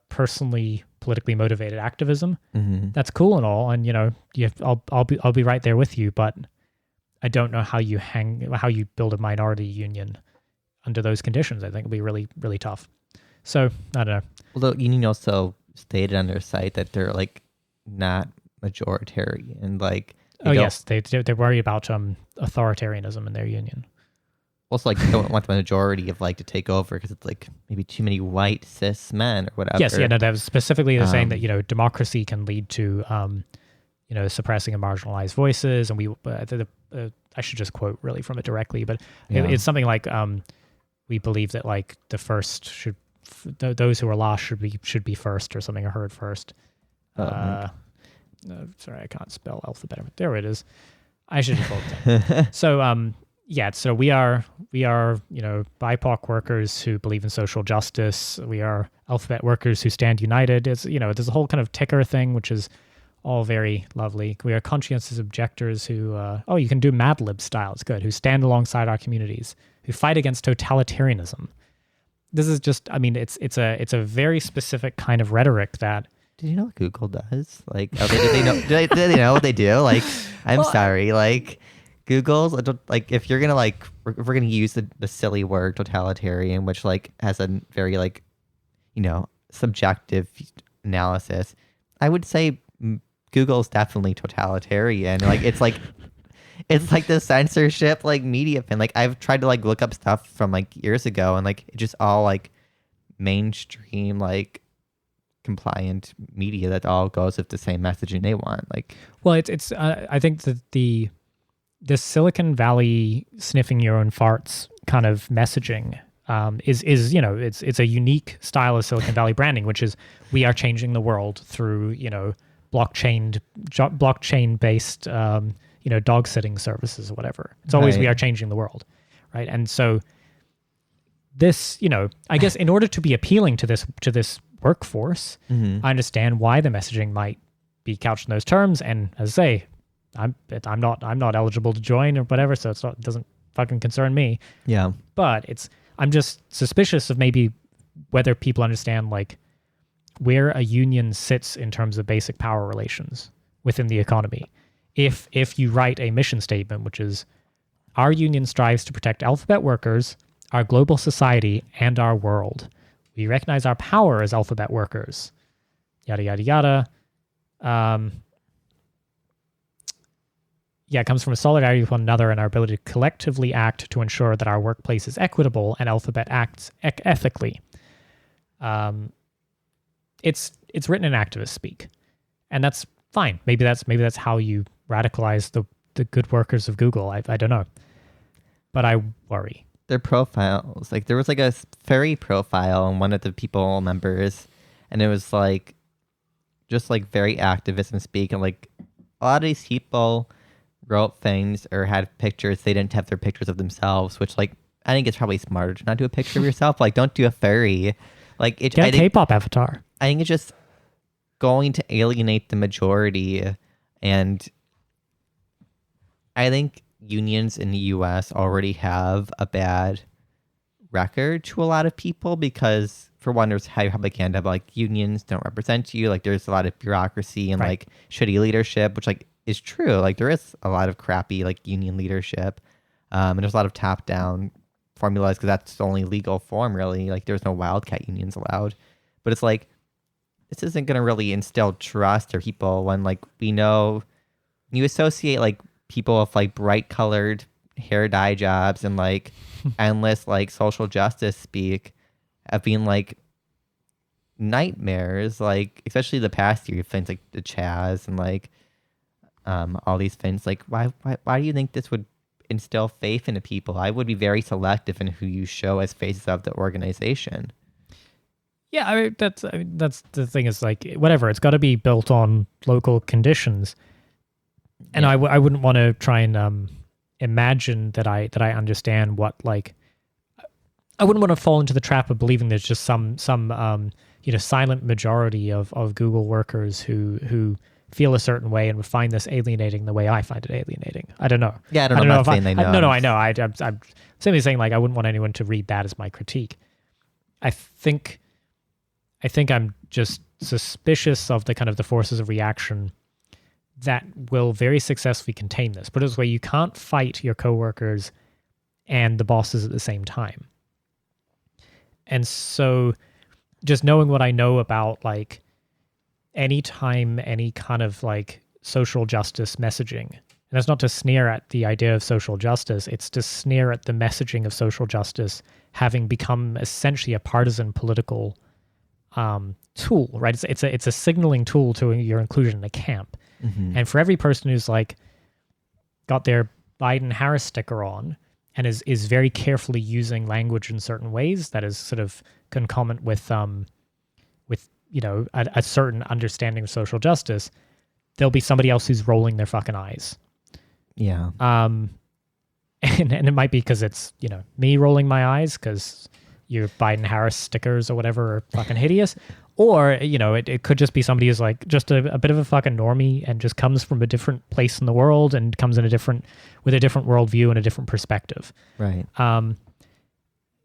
personally politically motivated activism, mm-hmm. that's cool and all, and I'll be right there with you, but I don't know how you build a minority union under those conditions. I think it'll be really, really tough. So I don't know. Well, the union also stated on their site that they're like not majoritarian, and like they worry about authoritarianism in their union. Also, like, they don't want the majority of like to take over, because it's like maybe too many white cis men or whatever. Yes, that was specifically saying that democracy can lead to suppressing and marginalized voices, and I should just quote really from it directly, but it's something like we believe that like the first those who are lost should be first, or something, or heard first. Sorry, I can't spell alphabet. There it is. I should have told them. So so we are BIPOC workers who believe in social justice. We are alphabet workers who stand united. It's there's a whole kind of ticker thing, which is all very lovely. We are conscientious objectors who you can do Mad Lib style. It's good. Who stand alongside our communities, who fight against totalitarianism. This is just, it's a very specific kind of rhetoric that. Did you know what Google does? Like, do they know? Do they know what they do? Like, I'm sorry. Like, Google's like, if you're gonna if we're gonna use the silly word totalitarian, which like has a very like, subjective analysis, I would say Google's definitely totalitarian. Like, it's like the censorship like media thing. Like, I've tried to like look up stuff from like years ago, and like it's just all like mainstream like compliant media that all goes with the same messaging they want. Like, well, it's I think that the Silicon Valley sniffing your own farts kind of messaging is it's a unique style of Silicon Valley branding, which is we are changing the world through blockchain based dog sitting services or whatever. It's always we are changing the world, right? And so this I guess in order to be appealing to this workforce, I understand why the messaging might be couched in those terms. And as I say, I'm not eligible to join or whatever, so it doesn't fucking concern me. Yeah. But I'm just suspicious of maybe whether people understand like where a union sits in terms of basic power relations within the economy. If you write a mission statement, which is our union strives to protect alphabet workers, our global society, and our world. We recognize our power as alphabet workers. Yada, yada, yada. It comes from a solidarity with one another and our ability to collectively act to ensure that our workplace is equitable and Alphabet acts ethically. It's written in activist speak, and that's fine. Maybe that's how you radicalize the good workers of Google. I don't know, but I worry. Their profiles, like there was like a furry profile on one of the people members, and it was like just like very activist and speak, and like a lot of these people wrote things or had pictures. They didn't have their pictures of themselves, which like I think it's probably smarter to not do a picture of yourself. Like, don't do a furry. Like, get a K-pop avatar. I think it's just going to alienate the majority, and I think unions in the U.S. already have a bad record to a lot of people because, for one, there's high propaganda about like unions don't represent you. Like, there's a lot of bureaucracy and like shitty leadership, which like is true. Like, there is a lot of crappy like union leadership, and there's a lot of top-down formulas because that's the only legal form really. Like, there's no wildcat unions allowed, but it's like this isn't going to really instill trust or people when like we know you associate like people with like bright colored hair dye jobs and like endless like social justice speak of being like nightmares, like especially the past year things like the Chaz and like all these things. Like why do you think this would instill faith into people? I would be very selective in who you show as faces of the organization. Yeah, that's the thing is like whatever, it's got to be built on local conditions. And yeah. I wouldn't want to try and imagine that I understand what like. I wouldn't want to fall into the trap of believing there's just some silent majority of Google workers who feel a certain way and would find this alienating the way I find it alienating. I don't know. Yeah, I don't know. I'm not saying they know. No, I know. I'm simply saying like I wouldn't want anyone to read that as my critique. I think I'm just suspicious of the kind of the forces of reaction that will very successfully contain this. But it's where you can't fight your coworkers and the bosses at the same time. And so just knowing what I know about like anytime any kind of like social justice messaging, and that's not to sneer at the idea of social justice, it's to sneer at the messaging of social justice having become essentially a partisan political tool, right? It's a signaling tool to your inclusion in a camp. Mm-hmm. And for every person who's like got their Biden-Harris sticker on and is very carefully using language in certain ways that is sort of concomitant with a certain understanding of social justice, there'll be somebody else who's rolling their fucking eyes. Yeah. And it might be because it's, me rolling my eyes because your Biden-Harris stickers or whatever are fucking hideous. Or, it could just be somebody who's like just a bit of a fucking normie and just comes from a different place in the world and comes in with a different worldview and a different perspective. Right.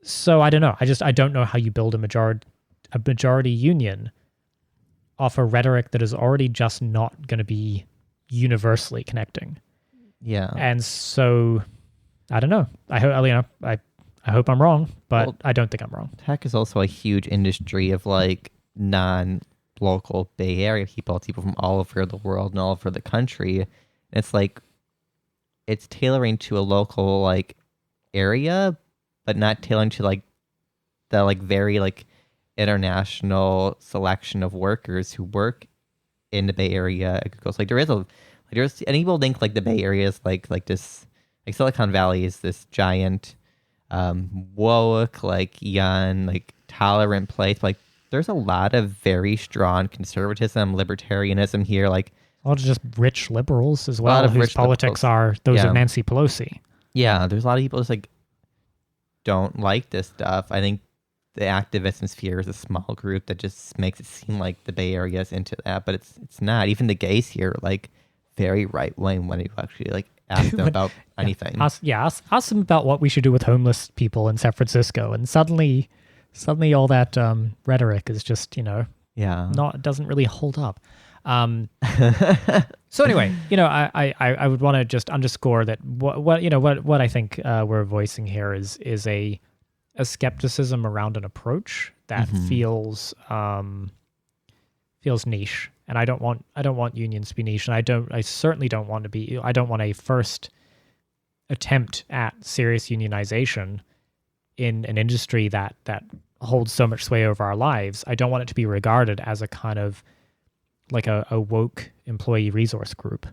So I don't know. I don't know how you build a majority union off a rhetoric that is already just not going to be universally connecting. Yeah. And so I don't know. I hope I'm wrong, but I don't think I'm wrong. Tech is also a huge industry of like non-local Bay Area people from all over the world and all over the country. And it's like it's tailoring to a local like area, but not tailoring to like the like very like international selection of workers who work in the Bay Area. Because like there's and people think like the Bay Area is like this, like Silicon Valley is this giant woke, like young, like tolerant place. Like there's a lot of very strong conservatism, libertarianism here. Like a lot of just rich liberals as well, whose politics are those of Nancy Pelosi. Yeah, there's a lot of people just like don't like this stuff. I think the activism sphere is a small group that just makes it seem like the Bay Area is into that, but it's not. Even the gays here are like very right wing when you actually like ask them about anything. Ask them about what we should do with homeless people in San Francisco, and suddenly all that rhetoric is just doesn't really hold up. So anyway, I would want to just underscore that what I think we're voicing here is a skepticism around an approach that feels niche, and I don't want unions to be niche, and I certainly don't want a first attempt at serious unionization in an industry that holds so much sway over our lives. I don't want it to be regarded as a kind of like a woke employee resource group,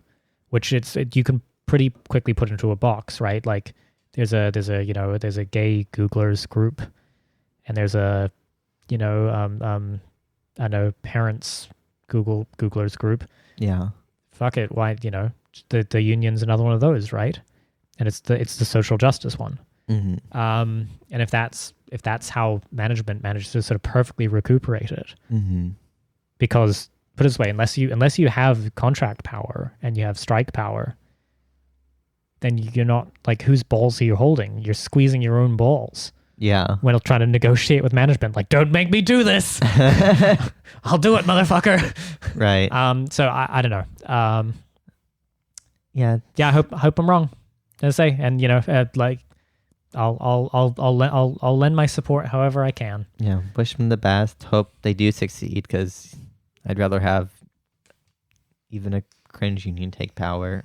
which you can pretty quickly put into a box, right? Like there's a gay Googlers group, and there's a I know parents Googlers group. Yeah. Fuck it. Why, the union's another one of those, right? And it's the social justice one. Mm-hmm. And if that's how management manages to sort of perfectly recuperate it, because put it this way, unless you have contract power and you have strike power, then you're not like, whose balls are you holding? You're squeezing your own balls. Yeah. When trying to negotiate with management, like, don't make me do this. I'll do it, motherfucker. Right. So I don't know. Yeah. I hope I'm wrong. As I say, and like, I'll lend my support however I can. Yeah. Wish them the best. Hope they do succeed, because I'd rather have even a cringe union take power.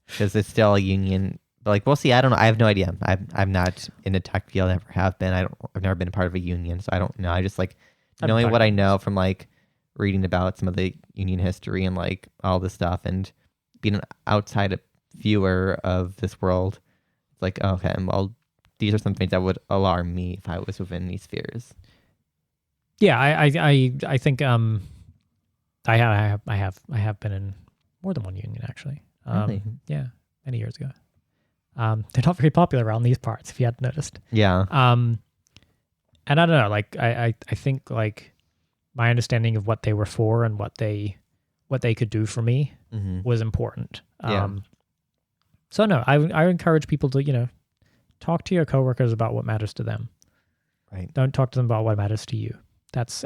Because it's still a union. But like, we'll see. I don't know. I have no idea. I'm not in the tech field. I never have been. I've never been a part of a union, so I don't know. I just like knowing what I know from like reading about some of the union history and like all this stuff, and being an outside viewer of this world. It's like, okay, well, these are some things that would alarm me if I was within these spheres. Yeah, I think I have been in more than one union actually. Really? Yeah, many years ago. They're not very popular around these parts, if you hadn't noticed. Yeah. And I don't know, like I think like my understanding of what they were for and what they could do for me was important. So no, I encourage people to talk to your coworkers about what matters to them. Right. Don't talk to them about what matters to you. That's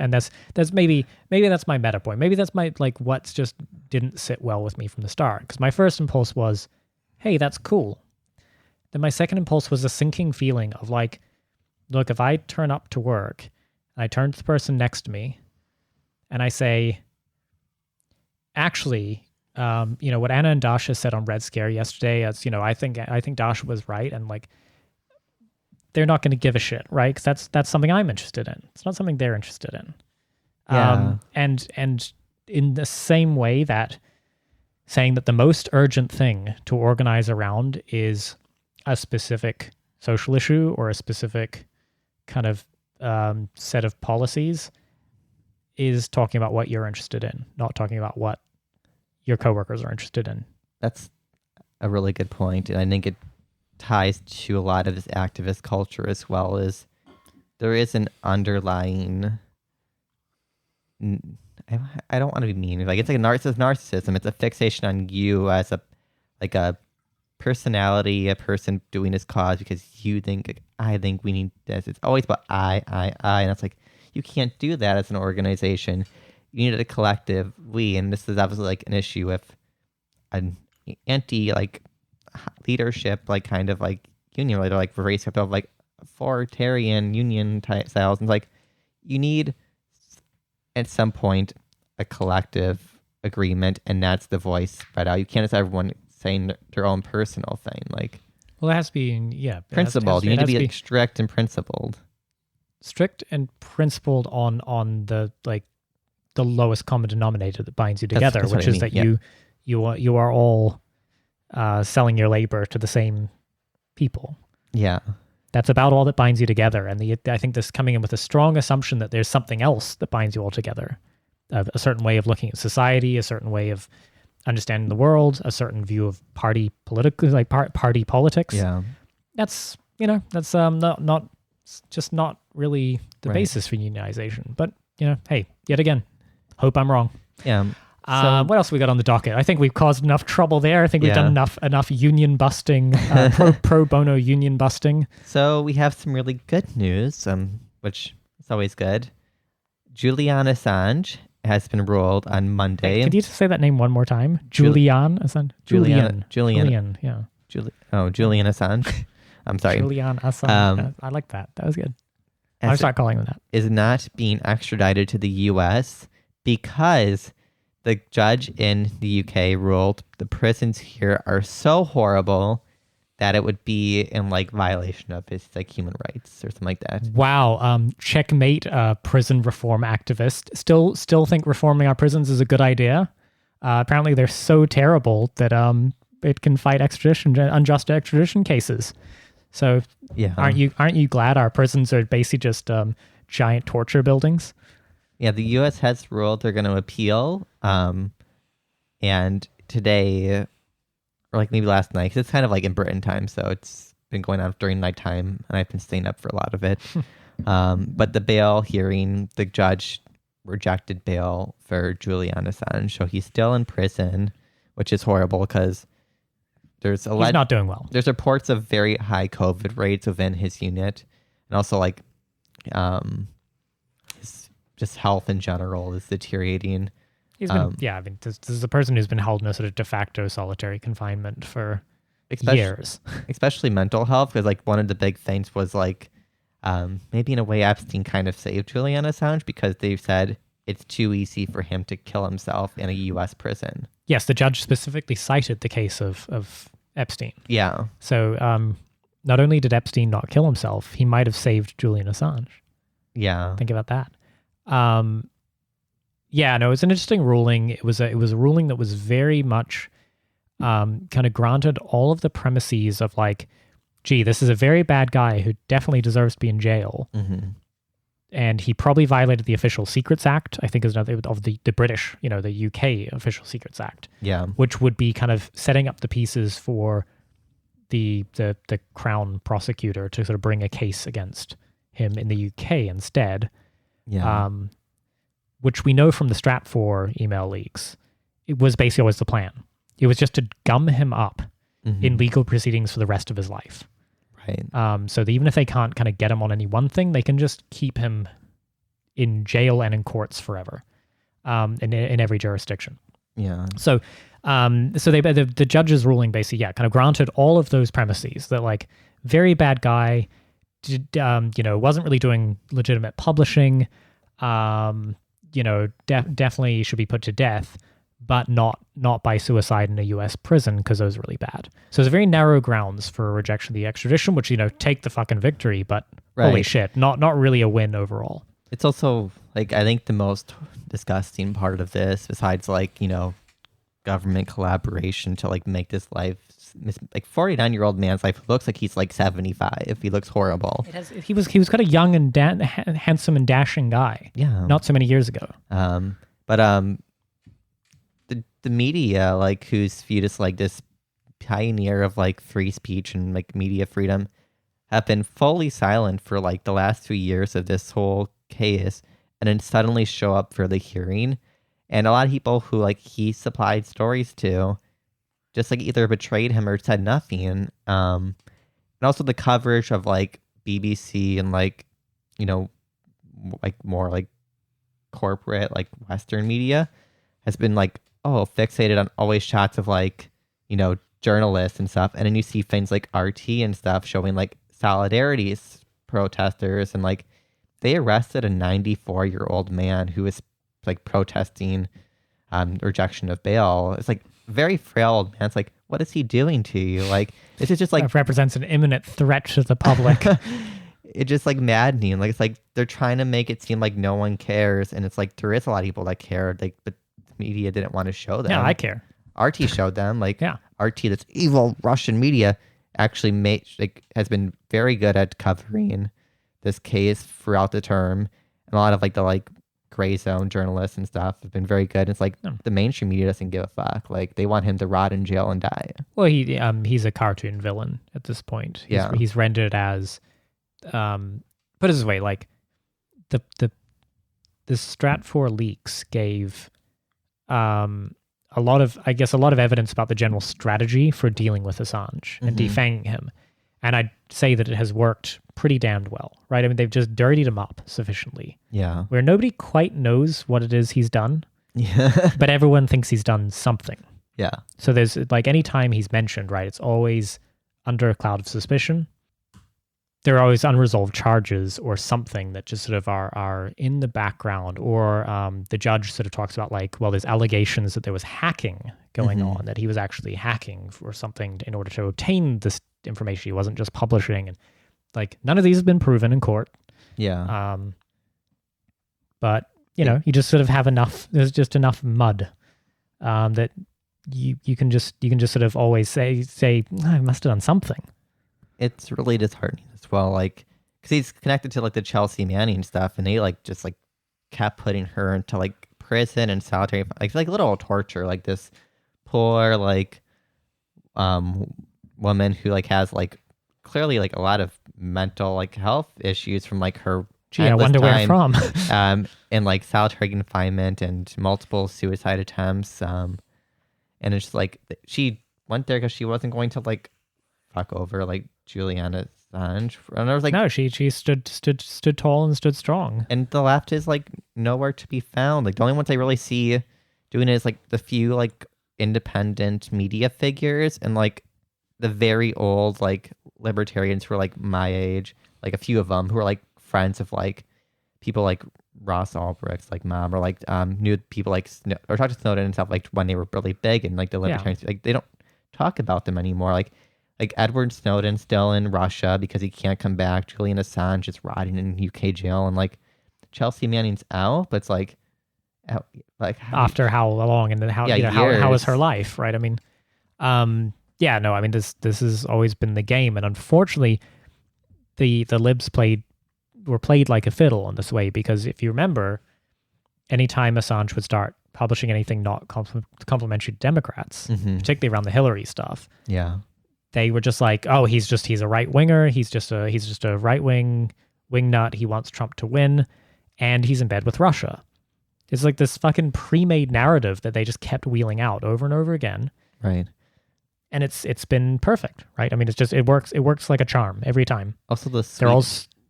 maybe that's my meta point. Maybe that's my like what's just didn't sit well with me from the start. Because my first impulse was, hey, that's cool. Then my second impulse was a sinking feeling of like, look, if I turn up to work and I turn to the person next to me and I say, actually, what Anna and Dasha said on Red Scare yesterday, as I think Dasha was right, and like they're not going to give a shit, right? Because that's something I'm interested in. It's not something they're interested in. Yeah. And in the same way that saying that the most urgent thing to organize around is a specific social issue or a specific kind of set of policies is talking about what you're interested in, not talking about what your coworkers are interested in. That's a really good point, and I think it ties to a lot of this activist culture as well. Is there is an underlying, I don't want to be mean, like it's like a narcissism. It's a fixation on you as a personality, a person doing this cause because you think, like, I think we need this. It's always about I, and it's like, you can't do that as an organization. You need a collective we, and this is obviously like an issue with an anti like leadership, like kind of like union leader, like race of like authoritarian union type styles. And it's like, you need at some point a collective agreement, and that's the voice spread out. You can't just have everyone saying their own personal thing. Like, well, it has to be, principled. You need to be like strict and principled. Strict and principled on the like the lowest common denominator that binds you together, that's which is that you are all selling your labor to the same people. Yeah. That's about all that binds you together. And I think this coming in with a strong assumption that there's something else that binds you all together. A certain way of looking at society, a certain way of understanding the world, a certain view of party politics. Yeah. That's not just not really the basis for unionization. But hey, yet again, hope I'm wrong. Yeah. What else we got on the docket? I think we've caused enough trouble there. I think we've done enough union busting, pro bono union busting. So we have some really good news, which is always good. Julian Assange has been ruled on Monday. Could you just say that name one more time? Julian Assange. Julian. Yeah. Julian Assange. I'm sorry. Julian Assange. I like that. That was good. I'll start calling him that. Is not being extradited to the U.S. because the judge in the UK ruled the prisons here are so horrible that it would be in like violation of his like human rights or something like that. Wow. Checkmate, prison reform activist. Still think reforming our prisons is a good idea. Apparently they're so terrible that it can fight unjust extradition cases. So aren't you glad our prisons are basically just giant torture buildings? Yeah, the U.S. has ruled they're going to appeal, and today, or like maybe last night, because it's kind of like in Britain time, so it's been going on during nighttime, and I've been staying up for a lot of it. But the bail hearing, the judge rejected bail for Julian Assange, so he's still in prison, which is horrible because he's not doing well. There's reports of very high COVID rates within his unit, and also like just health in general is deteriorating. He's been, this is a person who's been held in a sort of de facto solitary confinement for years. Especially mental health, because like one of the big things was like maybe in a way Epstein kind of saved Julian Assange because they've said it's too easy for him to kill himself in a U.S. prison. Yes, the judge specifically cited the case of Epstein. Yeah. So not only did Epstein not kill himself, he might have saved Julian Assange. Yeah. Think about that. It's an interesting ruling. It was a ruling that was very much kind of granted all of the premises of like, gee, this is a very bad guy who definitely deserves to be in jail. Mm-hmm. And he probably violated the Official Secrets Act, I think is another of the British, the UK Official Secrets Act. Yeah. Which would be kind of setting up the pieces for the Crown prosecutor to sort of bring a case against him in the UK instead. Yeah. Which we know from the Stratfor email leaks, it was basically always the plan. It was just to gum him up in legal proceedings for the rest of his life. Right. So that even if they can't kind of get him on any one thing, they can just keep him in jail and in courts forever, in every jurisdiction. Yeah. So the judge's ruling basically, kind of granted all of those premises that like very bad guy, wasn't really doing legitimate publishing, definitely should be put to death, but not by suicide in a U.S. prison because those are really bad. So it's very narrow grounds for a rejection of the extradition, which, take the fucking victory, but holy shit, not really a win overall. It's also like, I think the most disgusting part of this, besides like, government collaboration to like make this life, like 49-year-old man's life looks like he's like 75. He looks horrible. He was quite a young and handsome and dashing guy. Yeah. Not so many years ago. But the media, like, who's viewed as like this pioneer of like free speech and like media freedom, have been fully silent for like the last 2 years of this whole case, and then suddenly show up for the hearing. And a lot of people who like he supplied stories to just like either betrayed him or said nothing. And also the coverage of like BBC and like, you know, like more like corporate, like Western media has been like, fixated on always shots of like, you know, journalists and stuff. And then you see things like RT and stuff showing like solidarities protesters, and like they arrested a 94-year-old man who was like protesting rejection of bail. It's like very frail old man. It's like, what is he doing to you? Like, this is just like that represents an imminent threat to the public. It's just like maddening. Like, it's like they're trying to make it seem like no one cares, and it's like there is a lot of people that care. Like, but the media didn't want to show them. Yeah, I care. RT showed them. Like, yeah. RT, this evil Russian media, actually has been very good at covering this case throughout the term, and a lot of like the like gray zone journalists and stuff have been very good. It's like the mainstream media doesn't give a fuck. Like, they want him to rot in jail and die. Well, he's a cartoon villain at this point. He's rendered as, put it this way, like the Stratfor leaks gave a lot of evidence about the general strategy for dealing with Assange and defanging him. And I'd say that it has worked pretty damned well, right? I mean, they've just dirtied him up sufficiently. Yeah. Where nobody quite knows what it is he's done. Yeah. But everyone thinks he's done something. Yeah. So there's like any time he's mentioned, right, it's always under a cloud of suspicion. There are always unresolved charges or something that just sort of are in the background, or the judge sort of talks about like, well, there's allegations that there was hacking going on, that he was actually hacking for something in order to obtain this information. He wasn't just publishing, and like none of these have been proven in court. Yeah. But you know, you just sort of have enough. There's just enough mud that you can just sort of always say I must have done something. It's really disheartening as well, like, because he's connected to like the Chelsea Manning stuff, and they like just like kept putting her into like prison and solitary, like little torture. Like this poor like woman who like has like clearly like a lot of mental like health issues from like her I wonder where from. In like solitary confinement and multiple suicide attempts. And it's like she went there because she wasn't going to like fuck over like Julian Assange. And I was like, no, she stood tall and stood strong. And the left is like nowhere to be found. Like the only ones I really see doing it is like the few like independent media figures and like the very old like libertarians who are like my age, like a few of them who are like friends of like people like Ross Ulbricht's like mom, or like knew people like or talked to Snowden and stuff like when they were really big, and like the libertarians like they don't talk about them anymore. Like Edward Snowden's still in Russia because he can't come back. Julian Assange is rotting in UK jail, and like Chelsea Manning's out, but it's like after how long, and then how how is her life, right? I mean, yeah, no, I mean this has always been the game, and unfortunately, the libs were played like a fiddle in this way, because if you remember, anytime Assange would start publishing anything not complimentary to Democrats, particularly around the Hillary stuff, they were just like, oh, he's a right winger, he's just a right wing nut, he wants Trump to win, and he's in bed with Russia. It's like this fucking pre-made narrative that they just kept wheeling out over and over again. Right. And it's been perfect, right? I mean, it works like a charm every time. Also, they're all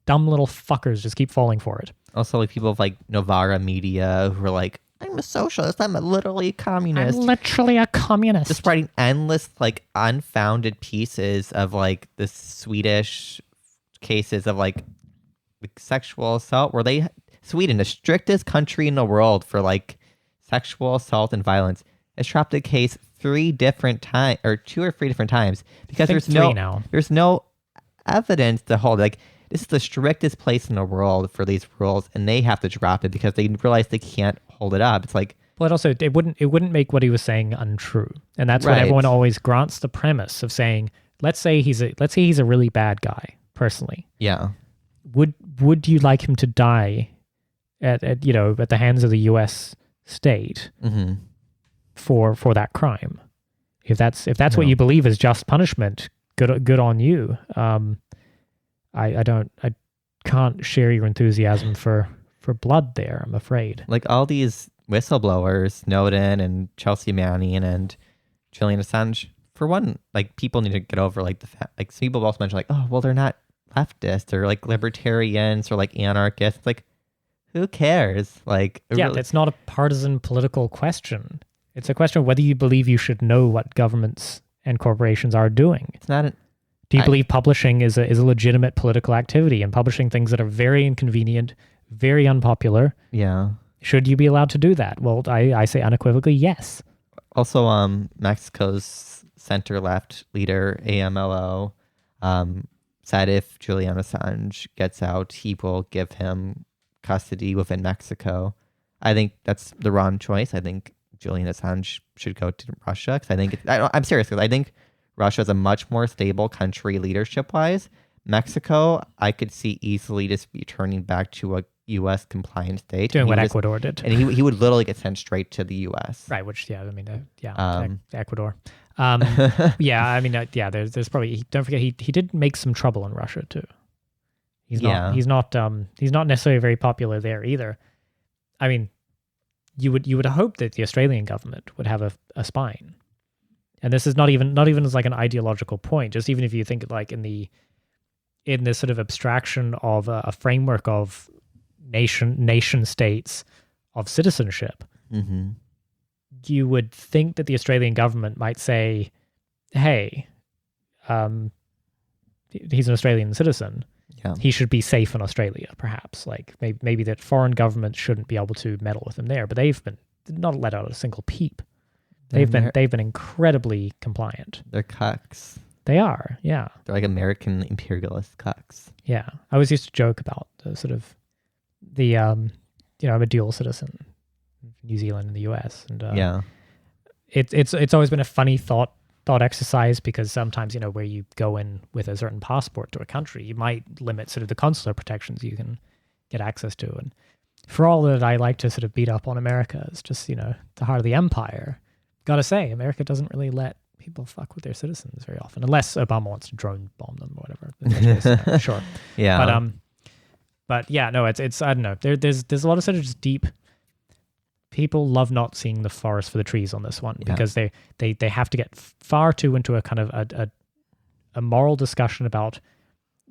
dumb little fuckers just keep falling for it. Also, like people of like Novara Media who are like, I'm a socialist, I'm literally a communist. I'm literally a communist. Just writing endless like unfounded pieces of like the Swedish cases of like sexual assault, where Sweden, the strictest country in the world for like sexual assault and violence, has dropped a case 3 different times, or 2 or 3 different times, because there's no evidence to hold. Like, this is the strictest place in the world for these rules, and they have to drop it because they realize they can't hold it up. It's like, Well, it wouldn't make what he was saying untrue, and that's what Right. everyone always grants the premise of saying. Let's say he's a really bad guy personally. Yeah. Would you like him to die at the hands of the U.S. state for that crime? If that's what you believe is just punishment, good on you. I can't share your enthusiasm for blood there, I'm afraid. Like all these whistleblowers, Snowden and Chelsea Manning and Julian Assange, for one, like people need to get over like the fact, like some people also mention like, oh, well, they're not leftists or like libertarians or like anarchists. It's like, who cares? Like, yeah, it's not a partisan political question. It's a question of whether you believe you should know what governments and corporations are doing. It's not. Do you believe publishing is a legitimate political activity, and publishing things that are very inconvenient, very unpopular? Yeah. Should you be allowed to do that? Well, I say unequivocally yes. Also, Mexico's center-left leader, AMLO, said if Julian Assange gets out, he will give him custody within Mexico. I think that's the wrong choice. I think Julian Assange should go to Russia, because I think I'm serious, because I think Russia is a much more stable country leadership-wise. Mexico, I could see easily just returning back to a U.S. compliant state. Doing what Ecuador did. And he would literally get sent straight to the U.S. Right, which, Ecuador. There's probably, don't forget, he did make some trouble in Russia too. He's not necessarily very popular there either. I mean, you would hope that the Australian government would have a spine. And this is not even as like an ideological point, just even if you think like in this sort of abstraction of a framework of nation states of citizenship, you would think that the Australian government might say, hey, he's an Australian citizen. Yeah. He should be safe in Australia, perhaps. Like maybe that foreign governments shouldn't be able to meddle with him there, but they've been not let out a single peep. They've been incredibly compliant. They're cucks. They are, yeah. They're like American imperialist cucks. Yeah. I always used to joke about the sort of I'm a dual citizen, New Zealand and the US, and it's always been a funny thought exercise, because sometimes where you go in with a certain passport to a country, you might limit sort of the consular protections you can get access to, and for all that I like to sort of beat up on America, it's just the heart of the empire. Gotta say, America doesn't really let people fuck with their citizens very often, unless Obama wants to drone bomb them or whatever. In which case, sure. Yeah. But yeah, no, it's I don't know. There's a lot of sort of just deep. People love not seeing the forest for the trees on this one, because they have to get far too into a kind of a moral discussion about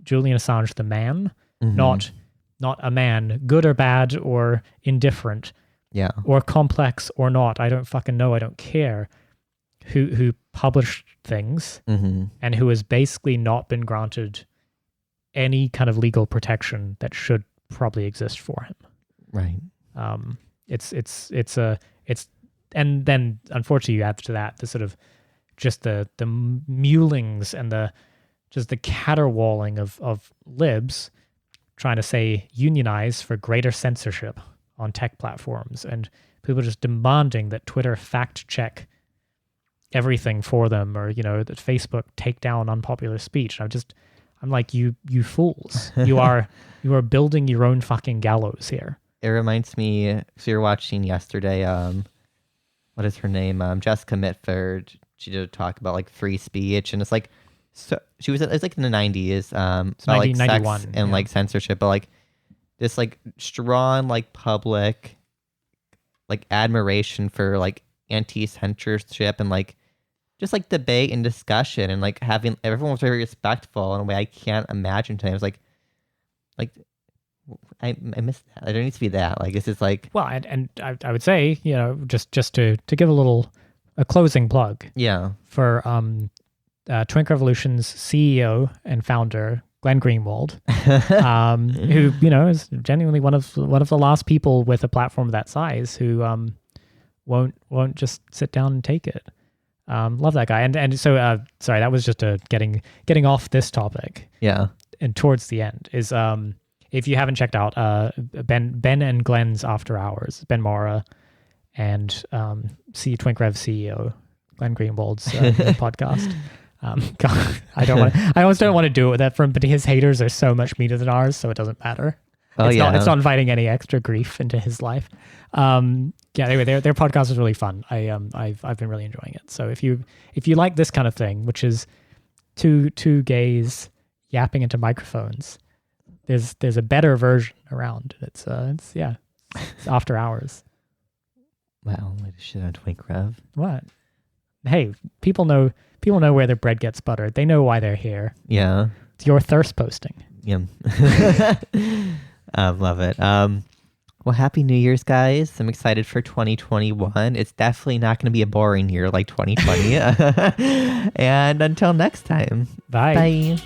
Julian Assange, the man, not a man, good or bad or indifferent, or complex or not. I don't fucking know. I don't care. Who published things and who has basically not been granted any kind of legal protection that should probably exist for him. Right. And then unfortunately you add to that the sort of just the mulings and the caterwauling of libs trying to say unionize for greater censorship on tech platforms, and people just demanding that Twitter fact check everything for them, or that Facebook take down unpopular speech. I'm like, you fools. You are building your own fucking gallows here. It reminds me, so you're watching yesterday, what is her name? Jessica Mitford. She did a talk about like free speech, and it's like, so it's like in the 90s, about like sex and like censorship, but like this like strong like public like admiration for like anti-censorship and like just like debate and discussion, and like having everyone was very respectful in a way I can't imagine today. I was like I miss that. There needs to be that. Like this is like, well, and I would say just to give a closing plug. Yeah. For Twink Revolution's CEO and founder Glenn Greenwald, who is genuinely one of the last people with a platform of that size who won't just sit down and take it. Love that guy. And so sorry, that was just getting off this topic. Yeah. And towards the end is if you haven't checked out Ben and Glenn's After Hours, Ben Mara and see Twink Rev CEO Glenn Greenwald's podcast. God, I almost don't want to do it with that from, but his haters are so much meaner than ours, so it doesn't matter. It's not inviting any extra grief into his life. Anyway, their podcast is really fun. I've been really enjoying it. So if you like this kind of thing, which is two gays yapping into microphones, there's a better version around. It's after hours. Wow, way to shit on Twink Rev. What? Hey, people know where their bread gets buttered. They know why they're here. Yeah. It's your thirst posting. Yeah. I love it. Well, Happy New Year's, guys. I'm excited for 2021. It's definitely not going to be a boring year like 2020. And until next time. Bye. Bye.